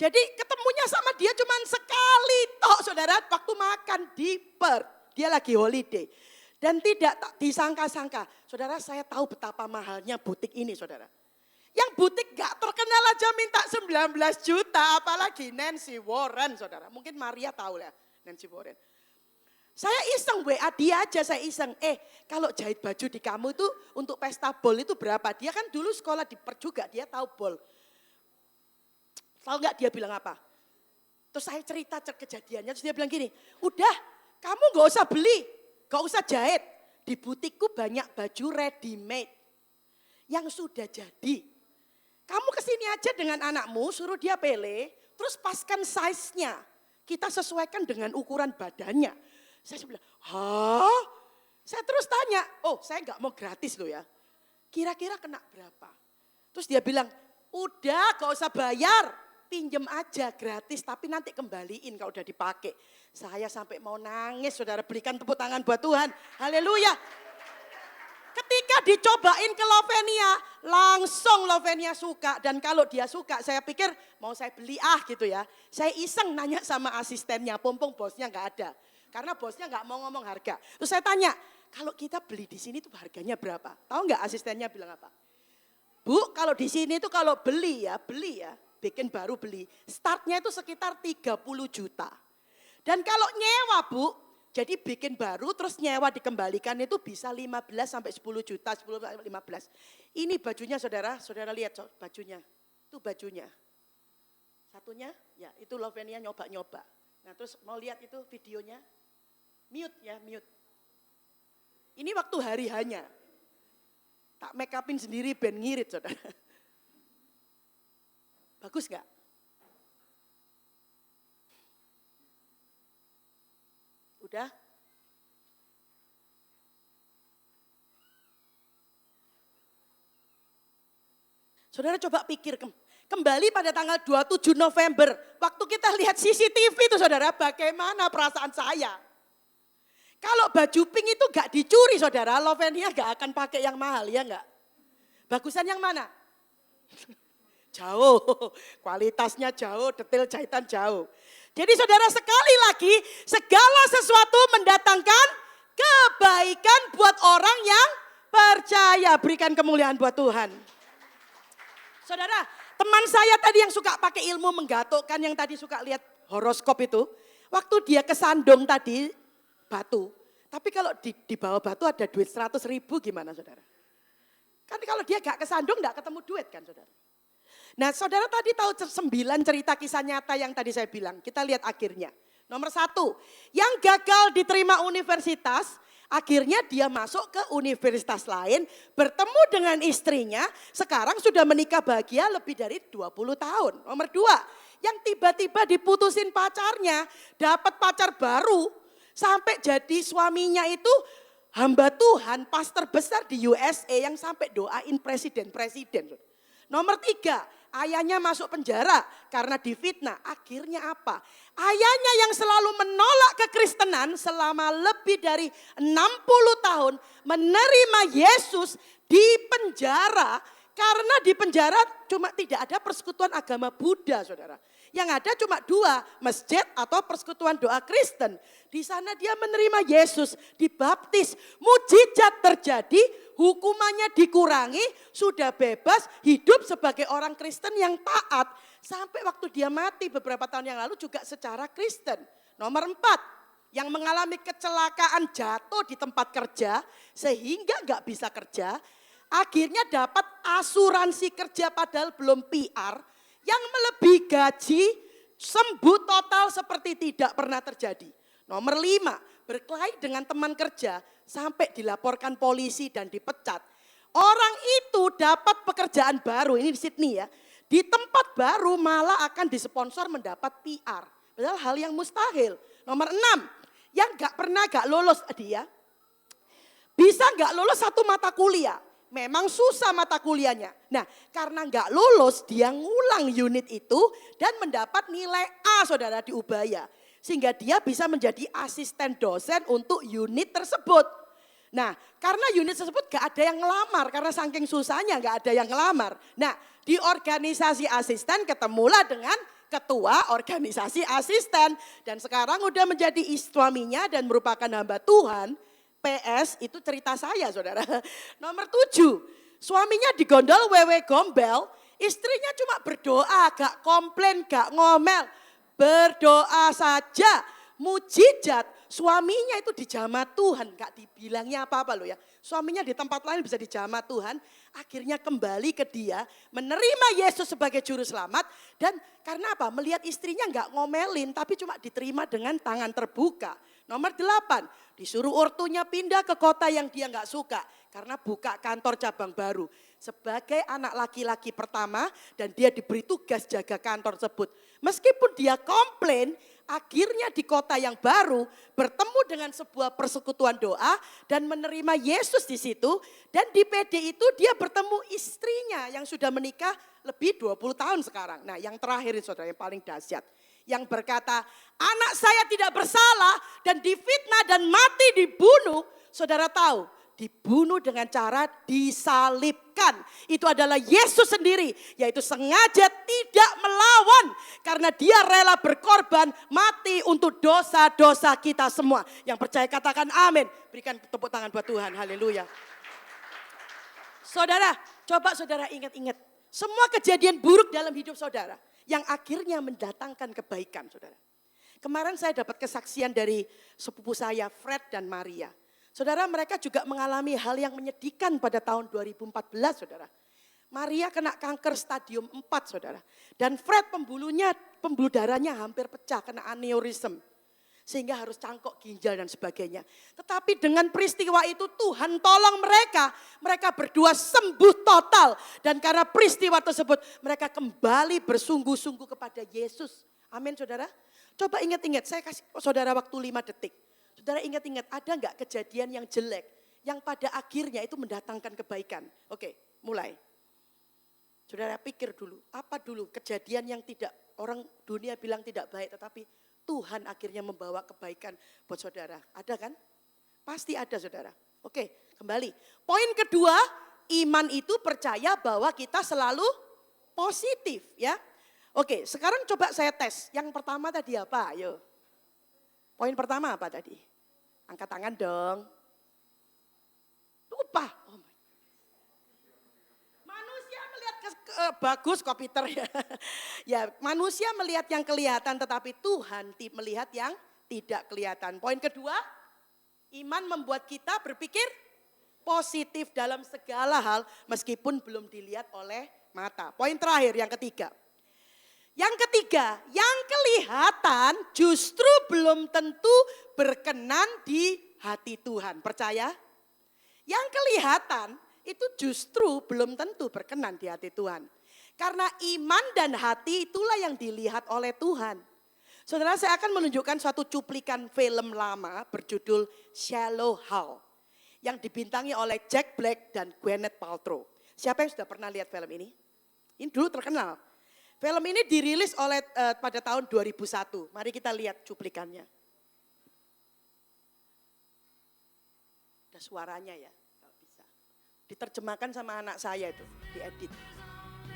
Jadi ketemunya sama dia cuma sekali toh saudara waktu makan di Perth. Dia lagi holiday. Dan tidak disangka-sangka. Saudara saya tahu betapa mahalnya butik ini saudara. Yang butik gak terkenal aja minta 19 juta, apalagi Nancy Warren saudara. Mungkin Maria tahu lah Nancy Warren. Saya iseng WA dia aja, saya iseng. Kalau jahit baju di kamu itu untuk pesta bol itu berapa? Dia kan dulu sekolah di Per juga, dia tahu bol. Tahu nggak dia bilang apa? Terus saya cerita kejadiannya, terus dia bilang gini, udah kamu gak usah beli, gak usah jahit. Di butikku banyak baju ready made yang sudah jadi. Kamu kesini aja dengan anakmu, suruh dia pilih, terus paskan size-nya. Kita sesuaikan dengan ukuran badannya. Saya bilang, hah? Saya terus tanya, saya gak mau gratis loh ya. Kira-kira kena berapa? Terus dia bilang, udah gak usah bayar, pinjem aja gratis tapi nanti kembaliin kalau udah dipakai. Saya sampai mau nangis, saudara, berikan tepuk tangan buat Tuhan. Haleluya. Ketika dicobain ke Lovenia, langsung Lovenia suka. Dan kalau dia suka, saya pikir mau saya beli gitu ya. Saya iseng nanya sama asistennya, pompong bosnya gak ada. Karena bosnya gak mau ngomong harga. Terus saya tanya, kalau kita beli di sini tuh harganya berapa? Tahu gak asistennya bilang apa? Bu, kalau di sini tuh kalau beli ya, bikin baru beli. Startnya itu sekitar 30 juta. Dan kalau nyewa Bu, jadi bikin baru terus nyewa dikembalikan itu bisa 15 sampai 10 juta, 10 sampai 15. Ini bajunya saudara lihat bajunya. Itu bajunya. Satunya, ya itu Lovenia nyoba-nyoba. Nah terus mau lihat itu videonya? Mute ya, mute. Ini waktu hari hanya. Tak make upin sendiri ben ngirit saudara. Bagus gak? Udah? Saudara coba pikir kembali pada tanggal 27 November. Waktu kita lihat CCTV itu saudara, bagaimana perasaan saya? Kalau baju pink itu gak dicuri saudara, Lovenia gak akan pakai yang mahal, ya gak? Bagusan yang mana? Jauh, kualitasnya jauh, detail jahitan jauh. Jadi saudara sekali lagi, segala sesuatu mendatangkan kebaikan buat orang yang percaya. Berikan kemuliaan buat Tuhan. Saudara, teman saya tadi yang suka pakai ilmu menggatukkan, yang tadi suka lihat horoskop itu. Waktu dia kesandung tadi, batu. Tapi kalau di bawah batu ada duit 100.000 gimana saudara? Kan kalau dia gak kesandung gak ketemu duit kan saudara? Nah saudara tadi tahu 9 cerita kisah nyata yang tadi saya bilang. Kita lihat akhirnya. Nomor 1, yang gagal diterima universitas, akhirnya dia masuk ke universitas lain, bertemu dengan istrinya, sekarang sudah menikah bahagia lebih dari 20 tahun. Nomor 2, yang tiba-tiba diputusin pacarnya, dapat pacar baru, sampai jadi suaminya itu hamba Tuhan, pastor besar di USA yang sampai doain presiden-presiden. Nomor 3, ayahnya masuk penjara karena difitnah. Akhirnya apa? Ayahnya yang selalu menolak kekristenan selama lebih dari 60 tahun menerima Yesus di penjara. Karena di penjara cuma tidak ada persekutuan agama Buddha saudara. Yang ada cuma 2, masjid atau persekutuan doa Kristen. Di sana dia menerima Yesus, dibaptis, mujizat terjadi, hukumannya dikurangi, sudah bebas, hidup sebagai orang Kristen yang taat. Sampai waktu dia mati beberapa tahun yang lalu juga secara Kristen. Nomor 4, yang mengalami kecelakaan jatuh di tempat kerja sehingga gak bisa kerja. Akhirnya dapat asuransi kerja padahal belum PR. Yang melebihi gaji, sembuh total seperti tidak pernah terjadi. Nomor 5, berkelahi dengan teman kerja sampai dilaporkan polisi dan dipecat. Orang itu dapat pekerjaan baru, ini di Sydney ya. Di tempat baru malah akan disponsor mendapat PR. Padahal hal yang mustahil. Nomor 6, yang gak lulus dia. Bisa gak lulus 1 mata kuliah. Memang susah mata kuliahnya. Nah karena gak lulus dia ngulang unit itu dan mendapat nilai A saudara di Ubaya. Sehingga dia bisa menjadi asisten dosen untuk unit tersebut. Nah karena unit tersebut gak ada yang ngelamar karena saking susahnya gak ada yang ngelamar. Nah di organisasi asisten ketemulah dengan ketua organisasi asisten. Dan sekarang udah menjadi suaminya dan merupakan hamba Tuhan. PS itu cerita saya saudara. Nomor 7, suaminya digondol wewe gombel, istrinya cuma berdoa, gak komplain, gak ngomel. Berdoa saja, mujizat, suaminya itu dijamah Tuhan, gak dibilangnya apa-apa loh ya. Suaminya di tempat lain bisa dijamah Tuhan, akhirnya kembali ke dia, menerima Yesus sebagai juru selamat. Dan karena apa? Melihat istrinya gak ngomelin, tapi cuma diterima dengan tangan terbuka. Nomor 8, disuruh ortunya pindah ke kota yang dia gak suka. Karena buka kantor cabang baru. Sebagai anak laki-laki pertama dan dia diberi tugas jaga kantor tersebut. Meskipun dia komplain, akhirnya di kota yang baru bertemu dengan sebuah persekutuan doa dan menerima Yesus di situ. Dan di PD itu dia bertemu istrinya yang sudah menikah lebih 20 tahun sekarang. Nah yang terakhir saudara yang paling dahsyat. Yang berkata anak saya tidak bersalah dan difitnah dan mati dibunuh. Saudara tahu dibunuh dengan cara disalibkan. Itu adalah Yesus sendiri, yaitu sengaja tidak melawan karena dia rela berkorban mati untuk dosa-dosa kita semua. Yang percaya katakan amin. Berikan tepuk tangan buat Tuhan, haleluya. Saudara, coba saudara ingat-ingat. Semua kejadian buruk dalam hidup saudara yang akhirnya mendatangkan kebaikan saudara. Kemarin saya dapat kesaksian dari sepupu saya Fred dan Maria. Saudara, mereka juga mengalami hal yang menyedihkan pada tahun 2014 saudara. Maria kena kanker stadium 4 saudara. Dan Fred pembuluh darahnya hampir pecah, kena aneurism. Sehingga harus cangkok ginjal dan sebagainya. Tetapi dengan peristiwa itu Tuhan tolong mereka. Mereka berdua sembuh total. Dan karena peristiwa tersebut mereka kembali bersungguh-sungguh kepada Yesus. Amin saudara. Coba ingat-ingat, saya kasih saudara waktu 5 detik. Saudara ingat-ingat, ada enggak kejadian yang jelek yang pada akhirnya itu mendatangkan kebaikan? Oke, mulai. Saudara pikir dulu, apa dulu kejadian yang tidak orang dunia bilang tidak baik tetapi Tuhan akhirnya membawa kebaikan buat saudara. Ada kan? Pasti ada saudara. Oke, kembali. Poin kedua, iman itu percaya bahwa kita selalu positif ya. Oke, sekarang coba saya tes. Yang pertama tadi apa? Ayo. Poin pertama apa tadi? Angkat tangan dong. Lupa. Oh my. Manusia melihat bagus kok Peter ya. Ya, manusia melihat yang kelihatan tetapi Tuhan melihat yang tidak kelihatan. Poin kedua, iman membuat kita berpikir positif dalam segala hal meskipun belum dilihat oleh mata. Poin terakhir yang ketiga. Yang ketiga, yang kelihatan justru belum tentu berkenan di hati Tuhan. Percaya? Yang kelihatan itu justru belum tentu berkenan di hati Tuhan. Karena iman dan hati itulah yang dilihat oleh Tuhan. Saudara, saya akan menunjukkan suatu cuplikan film lama berjudul Shallow Hal. Yang dibintangi oleh Jack Black dan Gwyneth Paltrow. Siapa yang sudah pernah lihat film ini? Ini dulu terkenal. Film ini dirilis oleh pada tahun 2001. Mari kita lihat cuplikannya. Ada suaranya ya, kalau bisa. Diterjemahkan sama anak saya itu, diedit.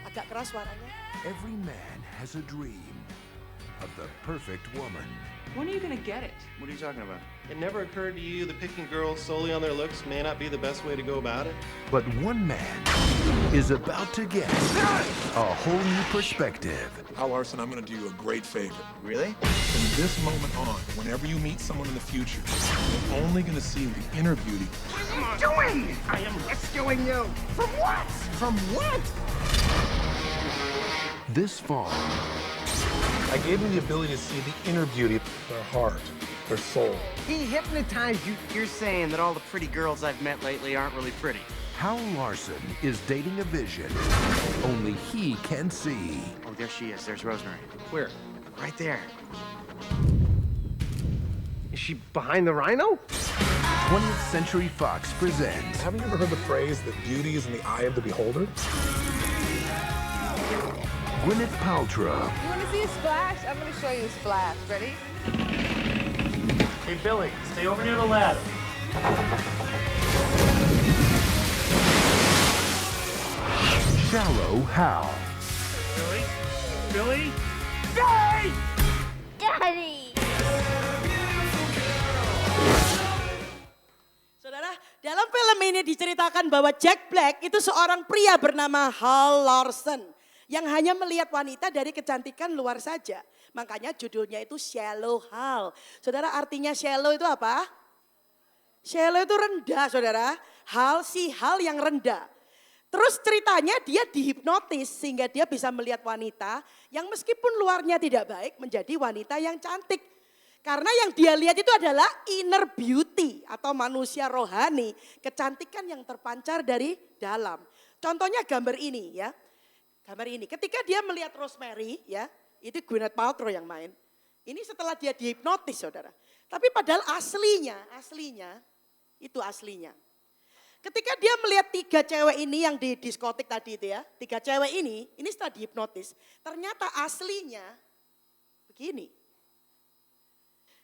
Agak keras suaranya. Every man has a dream of the perfect woman. When are you gonna get it? What are you talking about? It never occurred to you that picking girls solely on their looks may not be the best way to go about it? But one man is about to get a whole new perspective. Al Larson, I'm going to do you a great favor. Really? From this moment on, whenever you meet someone in the future, you're only going to see the inner beauty. What are you doing? I am rescuing you. From what? From what? This fall, I gave him the ability to see the inner beauty, their heart, their soul. He hypnotized you. You're saying that all the pretty girls I've met lately aren't really pretty. Hal Larson is dating a vision only he can see. Oh, there she is. There's Rosemary. Where? Right there. Is she behind the rhino? 20th Century Fox presents Haven't you ever heard the phrase that beauty is in the eye of the beholder? Gwyneth Paltrow, You want to see a splash? I'm going to show you a splash. Ready? Hey, Billy, stay over near the ladder. Shallow Hal. Billy? Daddy! Saudara, dalam film ini diceritakan bahwa Jack Black itu seorang pria bernama Hal Larson. Yang hanya melihat wanita dari kecantikan luar saja. Makanya judulnya itu shallow hal. Saudara, artinya shallow itu apa? Shallow itu rendah, saudara. Hal yang rendah. Terus ceritanya dia dihipnotis sehingga dia bisa melihat wanita yang meskipun luarnya tidak baik menjadi wanita yang cantik. Karena yang dia lihat itu adalah inner beauty atau manusia rohani, kecantikan yang terpancar dari dalam. Contohnya gambar ini ya. Gambar ini ketika dia melihat Rosemary ya, itu Gwyneth Paltrow yang main. Ini setelah dia dihipnotis, saudara. Tapi padahal aslinya itu aslinya. Ketika dia melihat 3 cewek ini yang di diskotik tadi itu ya, 3 cewek ini setelah dihipnotis, ternyata aslinya begini.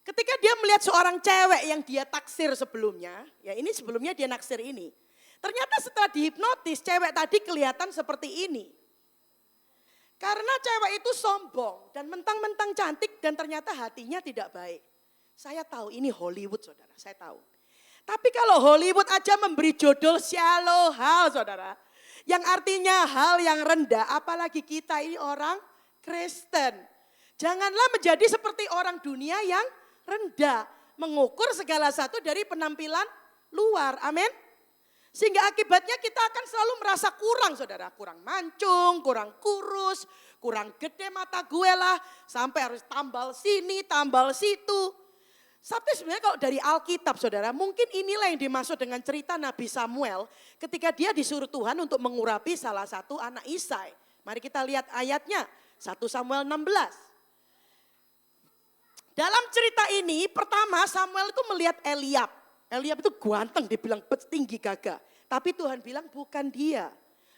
Ketika dia melihat seorang cewek yang dia taksir sebelumnya, ya ini sebelumnya dia naksir ini. Ternyata setelah dihipnotis, cewek tadi kelihatan seperti ini. Karena cewek itu sombong dan mentang-mentang cantik dan ternyata hatinya tidak baik. Saya tahu ini Hollywood, saudara, saya tahu. Tapi kalau Hollywood aja memberi judul shallow hal, saudara. Yang artinya hal yang rendah, apalagi kita ini orang Kristen. Janganlah menjadi seperti orang dunia yang rendah. Mengukur segala satu dari penampilan luar, amin. Sehingga akibatnya kita akan selalu merasa kurang, saudara. Kurang mancung, kurang kurus, kurang gede mata gue lah. Sampai harus tambal sini, tambal situ. Tapi sebenarnya kalau dari Alkitab, saudara, mungkin inilah yang dimaksud dengan cerita Nabi Samuel ketika dia disuruh Tuhan untuk mengurapi salah satu anak Isai. Mari kita lihat ayatnya, 1 Samuel 16. Dalam cerita ini pertama Samuel itu melihat Eliab. Eliab itu ganteng, dibilang tinggi gagah. Tapi Tuhan bilang bukan dia.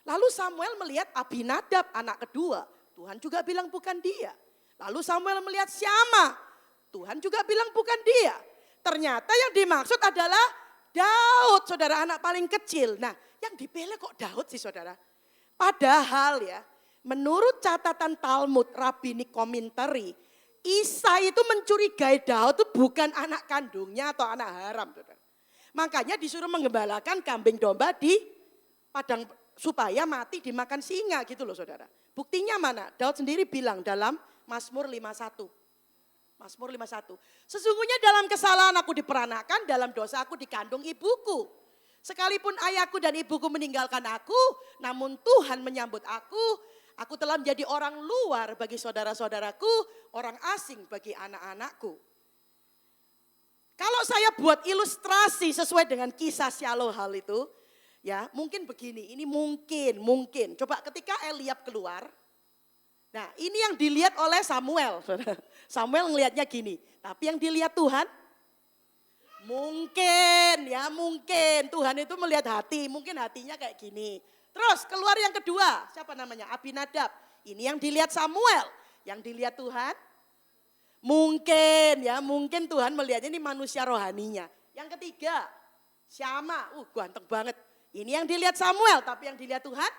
Lalu Samuel melihat Abinadab anak kedua. Tuhan juga bilang bukan dia. Lalu Samuel melihat Syama. Tuhan juga bilang bukan dia. Ternyata yang dimaksud adalah Daud, saudara, anak paling kecil. Nah, yang dipilih kok Daud sih, saudara? Padahal ya, menurut catatan Talmud Rabbinic Commentary, Isai itu mencurigai Daud itu bukan anak kandungnya atau anak haram, saudara. Makanya disuruh menggembalakan kambing domba di padang supaya mati dimakan singa gitu loh, saudara. Buktinya mana? Daud sendiri bilang dalam Mazmur 51. Mazmur 51. Sesungguhnya dalam kesalahan aku diperanakan, dalam dosa aku dikandung ibuku. Sekalipun ayahku dan ibuku meninggalkan aku, namun Tuhan menyambut aku. Aku telah menjadi orang luar bagi saudara-saudaraku, orang asing bagi anak-anakku. Kalau saya buat ilustrasi sesuai dengan kisah shallow hal itu, ya mungkin begini, ini mungkin. Coba ketika Eliab keluar, nah ini yang dilihat oleh Samuel. Samuel ngelihatnya gini, tapi yang dilihat Tuhan, mungkin Tuhan itu melihat hati, mungkin hatinya kayak gini. Terus keluar yang kedua, siapa namanya? Abinadab. Ini yang dilihat Samuel, yang dilihat Tuhan. Mungkin Tuhan melihatnya ini manusia rohaninya. Yang ketiga, Syama, ganteng banget. Ini yang dilihat Samuel, tapi yang dilihat Tuhan.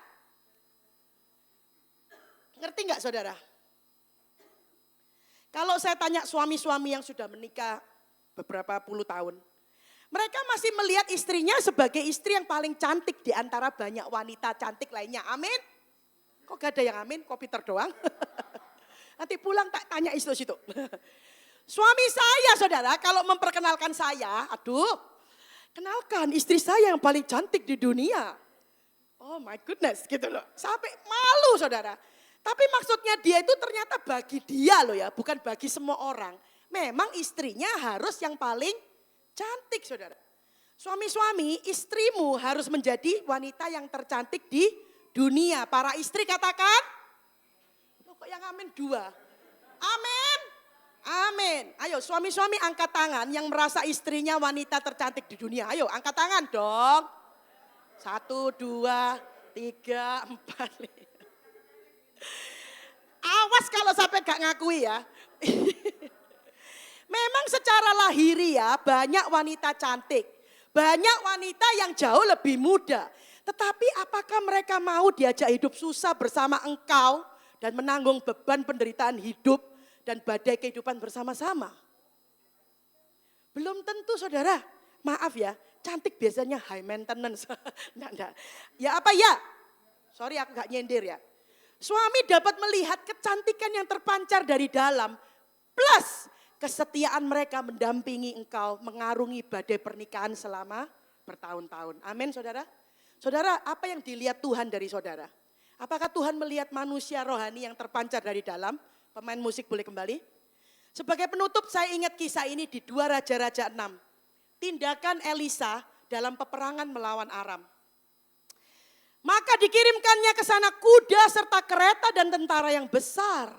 Ngerti nggak, saudara? Kalau saya tanya suami-suami yang sudah menikah beberapa puluh tahun, mereka masih melihat istrinya sebagai istri yang paling cantik di antara banyak wanita cantik lainnya. Amin. Kok gak ada yang amin? Kok Peter doang? Nanti pulang tak tanya situ. Suami saya, saudara, kalau memperkenalkan saya, kenalkan istri saya yang paling cantik di dunia. Oh my goodness, gitu loh. Sampai malu, saudara. Tapi maksudnya dia itu ternyata bagi dia loh ya, bukan bagi semua orang. Memang istrinya harus yang paling cantik, saudara. Suami-suami, istrimu harus menjadi wanita yang tercantik di dunia. Para istri katakan, loh kok yang amin 2? Amin. Amin. Ayo suami-suami angkat tangan yang merasa istrinya wanita tercantik di dunia. Ayo angkat tangan dong. 1, 2, 3, 4. Awas kalau sampai gak ngakui ya. Memang secara lahiriah banyak wanita cantik. Banyak wanita yang jauh lebih muda. Tetapi apakah mereka mau diajak hidup susah bersama engkau dan menanggung beban penderitaan hidup dan badai kehidupan bersama-sama? Belum tentu, saudara. Maaf ya, cantik biasanya high maintenance. Enggak. Ya apa ya? Sorry aku gak nyindir ya. Suami dapat melihat kecantikan yang terpancar dari dalam, plus kesetiaan mereka mendampingi engkau, mengarungi badai pernikahan selama bertahun-tahun. Amin saudara. Saudara, apa yang dilihat Tuhan dari saudara? Apakah Tuhan melihat manusia rohani yang terpancar dari dalam? Pemain musik boleh kembali. Sebagai penutup saya ingat kisah ini di 2 Raja-Raja 6. Tindakan Elisa dalam peperangan melawan Aram. Maka dikirimkannya ke sana kuda serta kereta dan tentara yang besar.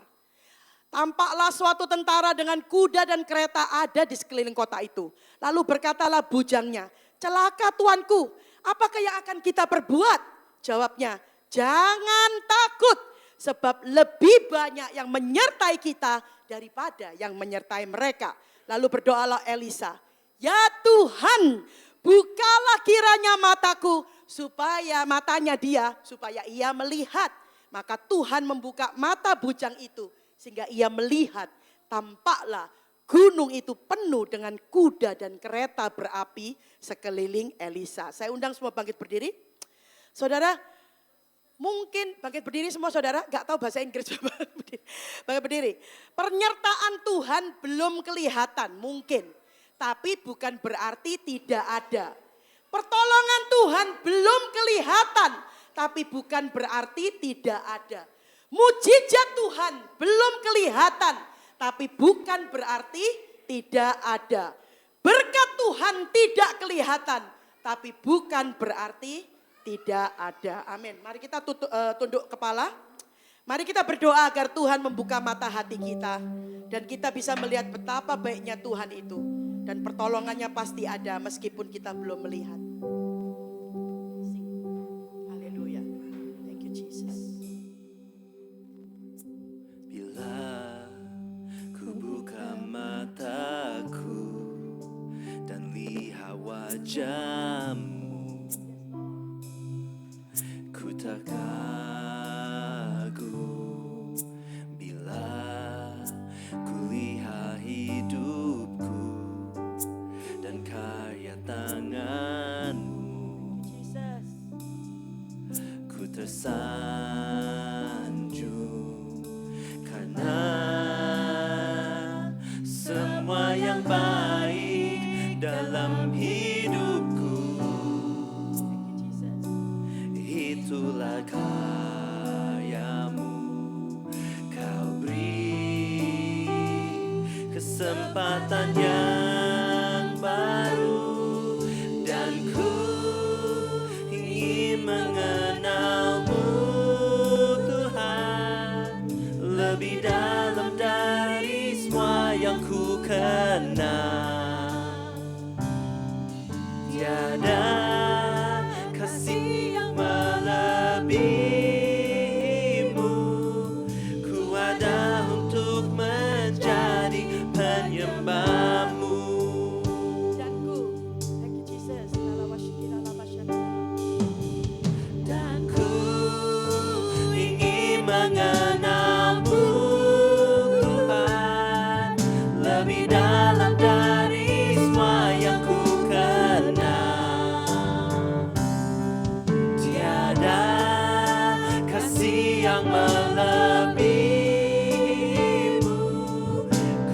Tampaklah suatu tentara dengan kuda dan kereta ada di sekeliling kota itu. Lalu berkatalah bujangnya, celaka tuanku, apakah yang akan kita perbuat? Jawabnya, jangan takut, sebab lebih banyak yang menyertai kita daripada yang menyertai mereka. Lalu berdoalah Elisa, ya Tuhan, bukalah kiranya mataku, supaya matanya dia, supaya ia melihat. Maka Tuhan membuka mata bujang itu, sehingga ia melihat, tampaklah gunung itu penuh dengan kuda dan kereta berapi sekeliling Elisa. Saya undang semua bangkit berdiri. Saudara, mungkin bangkit berdiri semua saudara, gak tahu bahasa Inggris. Bangkit berdiri. Penyertaan Tuhan belum kelihatan mungkin, tapi bukan berarti tidak ada. Pertolongan Tuhan belum kelihatan, tapi bukan berarti tidak ada. Mujizat Tuhan belum kelihatan, tapi bukan berarti tidak ada. Berkat Tuhan tidak kelihatan, tapi bukan berarti tidak ada. Amin. Mari kita tunduk kepala. Mari kita berdoa agar Tuhan membuka mata hati kita. Dan kita bisa melihat betapa baiknya Tuhan itu. Dan pertolongannya pasti ada meskipun kita belum melihat. Haleluya. Thank you Jesus. Mataku dan lihat wajahmu, ku tak kagum bila ku lihat hidupku dan karya tanganmu. Ku tersanjung karena semua yang baik dalam hidupku, itulah karyamu. Kau beri kesempatan yang baru, dan ku ingin mengenalmu Tuhan lebih dalam dari semua yang ku kenal. Tiada kasih yang melebihimu, ku ada untuk menjadi penyembahmu. Dan ku ingin mengenalmu Tuhan lebih dalam dari semua yang ku kenal. Tiada kasih yang melebihimu,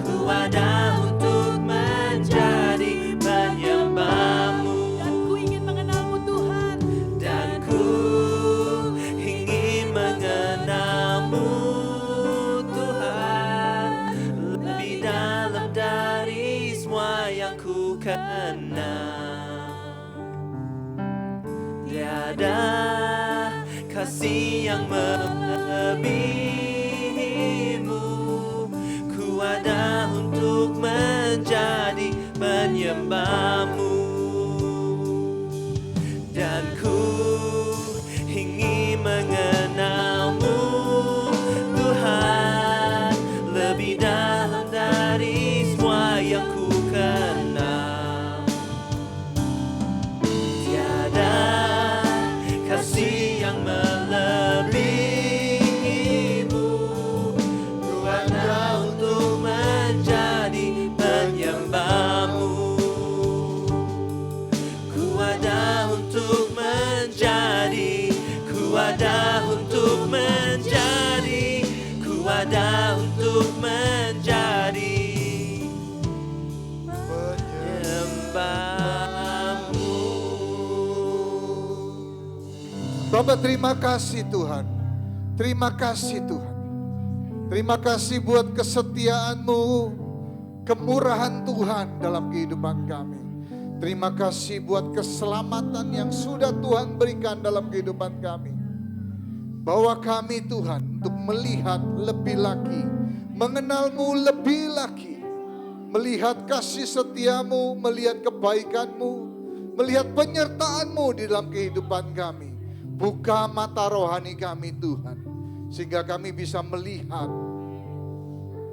ku ada untuk menjadi penyembahmu. Dan ku ingin mengenalmu Tuhan. Dan ku ingin mengenalmu Tuhan lebih dalam dari semua yang ku kenal. Tiada kasih yang melebihimu, ku ada untuk menjadi penyembahmu. Dan ku ingin mengenalmu Tuhan lebih dalam dari semua yang ku kenal. Tiada kasih yang melebihimu, ku ada untuk menjadi penyembahmu. Ku ada untuk menjadi Bapa, terima kasih Tuhan. Terima kasih Tuhan. Terima kasih buat kesetiaan-Mu, kemurahan Tuhan dalam kehidupan kami. Terima kasih buat keselamatan yang sudah Tuhan berikan dalam kehidupan kami. Bawa kami Tuhan untuk melihat lebih lagi, mengenal-Mu lebih lagi, melihat kasih setia-Mu, melihat kebaikan-Mu, melihat penyertaan-Mu di dalam kehidupan kami. Buka mata rohani kami Tuhan, sehingga kami bisa melihat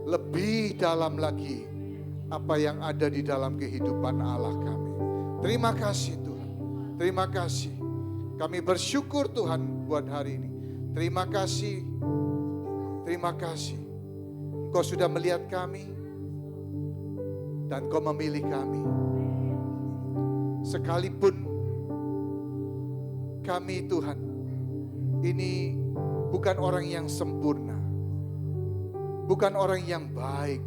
lebih dalam lagi apa yang ada di dalam kehidupan Allah kami. Terima kasih Tuhan, terima kasih. Kami bersyukur Tuhan buat hari ini. Terima kasih, terima kasih. Engkau sudah melihat kami dan Engkau memilih kami. Sekalipun kami Tuhan, ini bukan orang yang sempurna, bukan orang yang baik,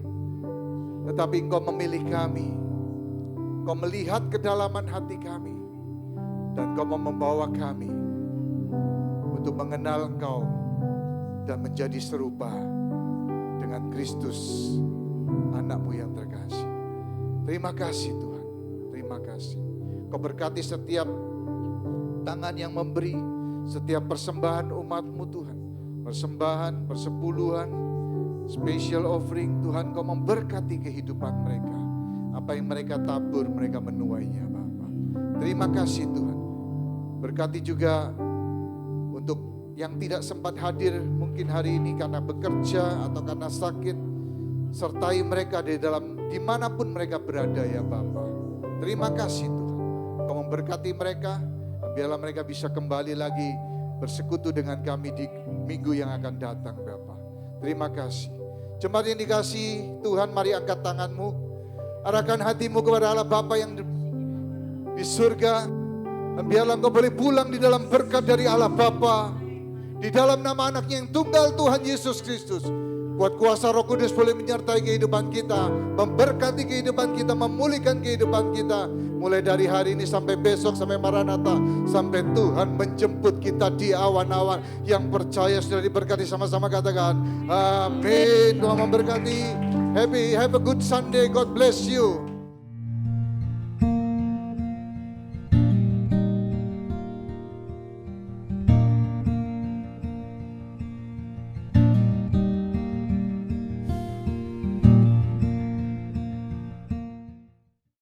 tetapi Engkau memilih kami. Engkau melihat kedalaman hati kami, dan Engkau membawa kami untuk mengenal Engkau dan menjadi serupa dengan Kristus, anak-Mu yang terkasih. Terima kasih Tuhan, terima kasih. Engkau berkati setiap tangan yang memberi, setiap persembahan umat-Mu Tuhan. Persembahan, persepuluhan, special offering, Tuhan Kau memberkati kehidupan mereka. Apa yang mereka tabur, mereka menuainya Bapa. Terima kasih Tuhan. Berkati juga untuk yang tidak sempat hadir mungkin hari ini karena bekerja atau karena sakit. Sertai mereka di dalam dimanapun mereka berada ya Bapa. Terima kasih Tuhan. Kau memberkati mereka. Biarlah mereka bisa kembali lagi bersekutu dengan kami di minggu yang akan datang Bapa. Terima kasih. Jemaat yang dikasihi Tuhan, mari angkat tanganmu. Arahkan hatimu kepada Allah Bapa yang di surga. Dan biarlah engkau boleh pulang di dalam berkat dari Allah Bapa. Di dalam nama anaknya yang tunggal Tuhan Yesus Kristus. Buat kuasa Roh Kudus boleh menyertai kehidupan kita, memberkati kehidupan kita, memulihkan kehidupan kita. Mulai dari hari ini sampai besok, sampai Maranatha, sampai Tuhan menjemput kita di awan-awan. Yang percaya sudah diberkati, sama-sama katakan amin. Tuhan memberkati. Have a good Sunday. God bless you.